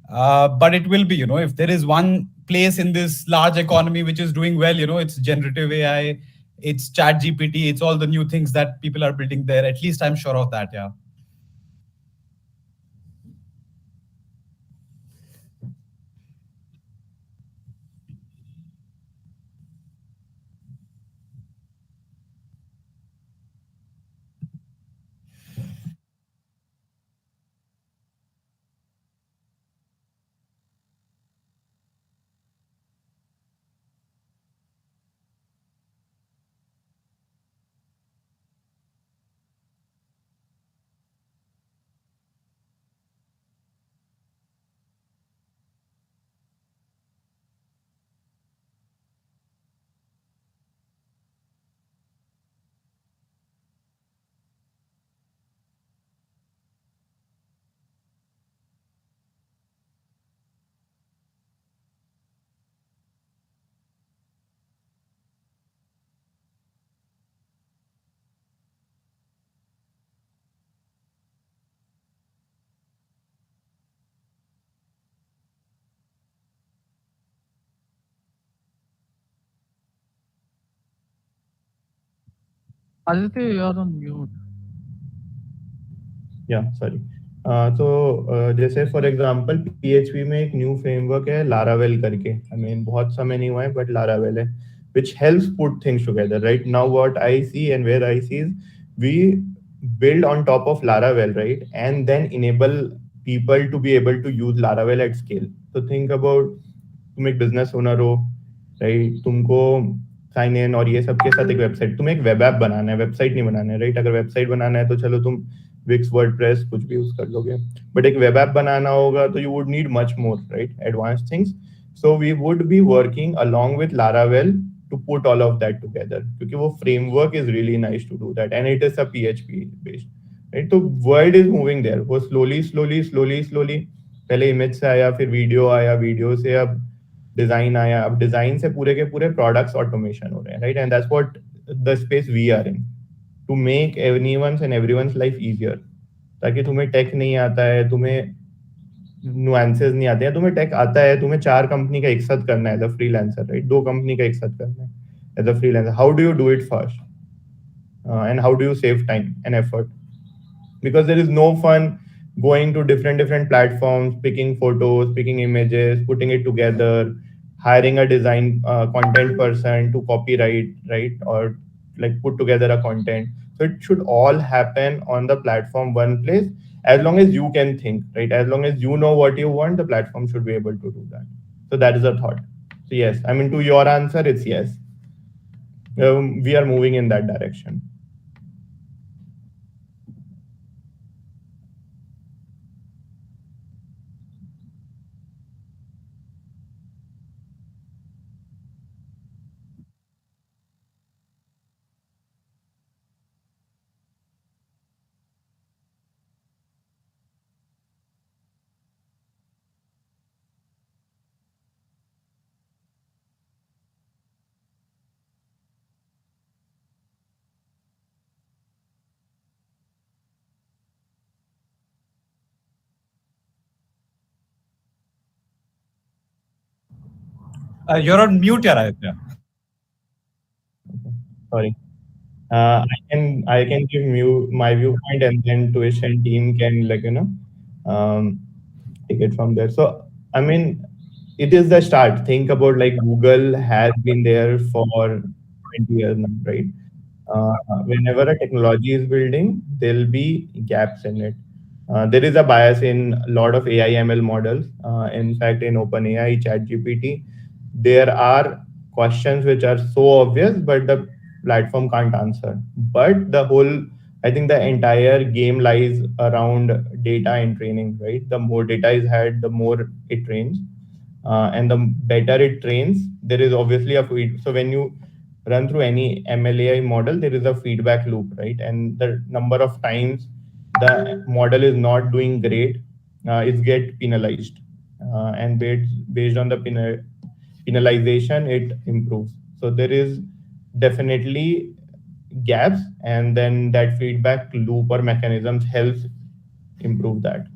but it will be. If there is one place in this large economy which is doing well, it's generative AI, it's Chat GPT, it's all the new things that people are building there. At least I'm sure of that. Yeah. Aditya, you are on mute. Yeah, sorry. जैसे for example PHP में एक new framework है Laravel करके, I mean बहुत समय नहीं हुआ है बट लारावेल है, which helps put things together. Right now what I see and where I see is we build on top of Laravel, right, and then enable people to be able to use Laravel at scale. So think about, तुम एक business owner हो, right, तुमको sign in और ये सब के साथ एक वेबसाइट, तुम्हें एक वेब ऐप बनाना है, वेबसाइट नहीं बनाना है, राइट। अगर वेबसाइट बनाना है तो चलो तुम विक्स वर्डप्रेस कुछ भी यूज कर लोगे, बट एक वेब ऐप बनाना होगा तो you would need much more, right, advance things. So we would be working along with Laravel to put all of that together, क्योंकि वो framework is really nice to do that and it is a PHP based, right? तो world is moving there, वो slowly पहले image से आया, फिर video आया, video से अब डिजाइन आया, अब डिजाइन से पूरे के पूरे प्रोडक्ट्स ऑटोमेशन हो रहे हैं, right, and that's what the space we are in, to make everyone's and everyone's life easier. ताकि तुम्हें टेक नहीं आता है, तुम्हें नुआंसेस नहीं आते हैं, तुम्हें टेक आता है, तुम्हें 4 कंपनी का एक साथ करना है as a freelancer, right, 2 company का एक साथ करना है as a freelancer, how do you do it first, and how do you save time and effort, because there is no fun going to different platforms, picking photos, picking images, putting it together, hiring a design content person to copyright, right, or like put together a content. So it should all happen on the platform one place, as long as you can think, right, as long as you know what you want, the platform should be able to do that. So that is a thought. So yes, I mean, to your answer, it's yes. We are moving in that direction. You're on mute, yeah, Aditya. Sorry. I can give my viewpoint, and then tuition team can, like, um, take it from there. So I mean, it is the start. Think about, like, Google has been there for 20 years now, right? Uh, Whenever a technology is building, there'll be gaps in it. There is a bias in a lot of AI ML models. In fact, in OpenAI, ChatGPT, there are questions which are so obvious, but the platform can't answer. But the whole, I think the entire game lies around data and training, right? The more data is had, the more it trains, and the better it trains, there is obviously a feed. So when you run through any MLAI model, there is a feedback loop, right? And the number of times the model is not doing great, it get penalized, and based on the penalization, it improves. So there is definitely gaps, and then that feedback loop or mechanisms helps improve that.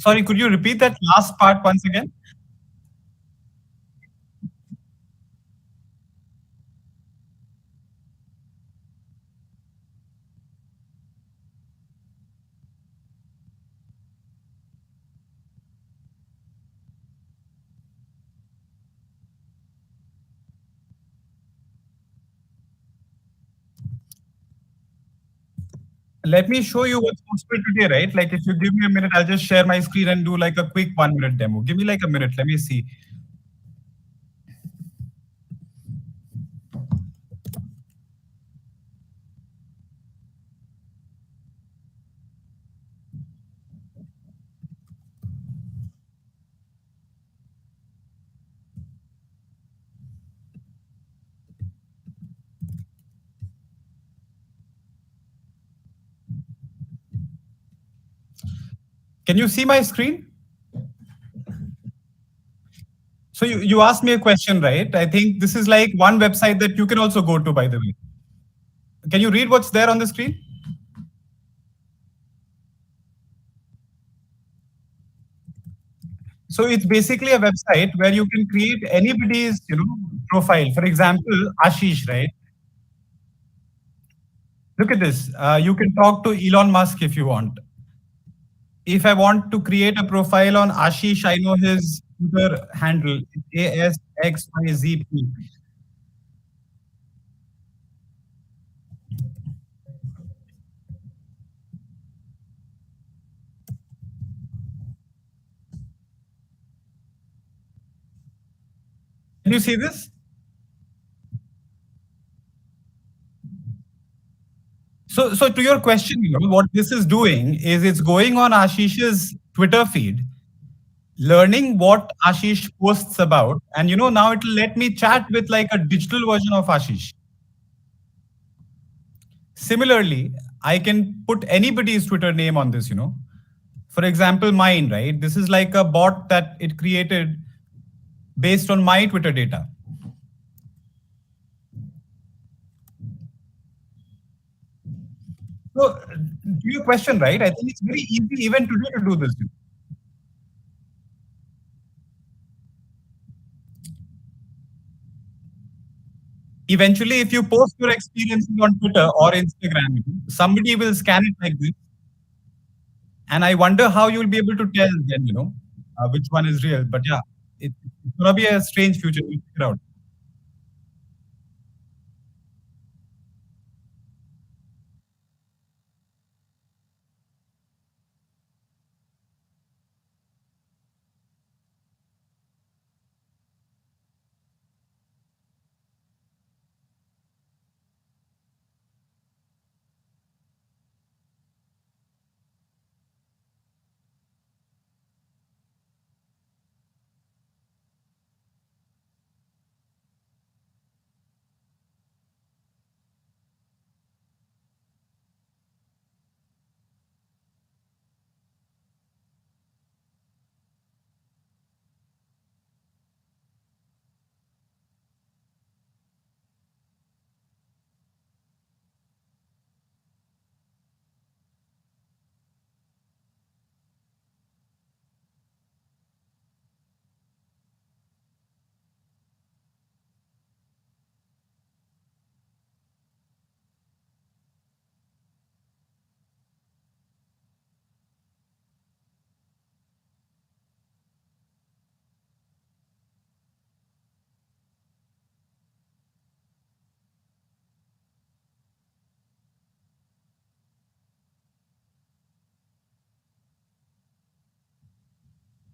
Sorry, could you repeat that last part once again? let me show you what's possible today, right? Like if you give me a minute, I'll just share my screen and do like a quick 1 minute demo. Give me like a minute. Let me see. Can you see my screen? So you asked me a question, right? I think this is like one website that you can also go to, by the way. Can you read what's there on the screen? So it's basically a website where you can create anybody's, profile. For example, Ashish, right? Look at this. You can talk to Elon Musk if you want. If I want to create a profile on Ashish, I know his Twitter handle, ASXYZP. Can you see this? So to your question, what this is doing is it's going on Ashish's Twitter feed, learning what Ashish posts about, and now it'll let me chat with like a digital version of Ashish. Similarly, I can put anybody's Twitter name on this. For example, mine, right? This is like a bot that it created based on my Twitter data. So, to your question, right? I think it's very easy even today to do this. Eventually, if you post your experiences on Twitter or Instagram, somebody will scan it like this. And I wonder how you'll be able to tell then, which one is real. But yeah, it's going to be a strange future. We'll figure out.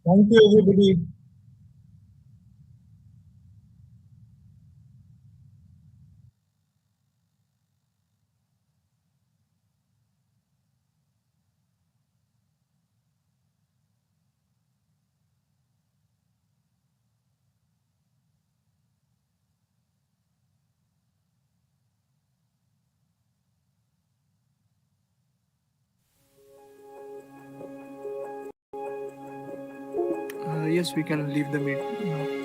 Thank you, everybody. Yes, we can leave the meet now.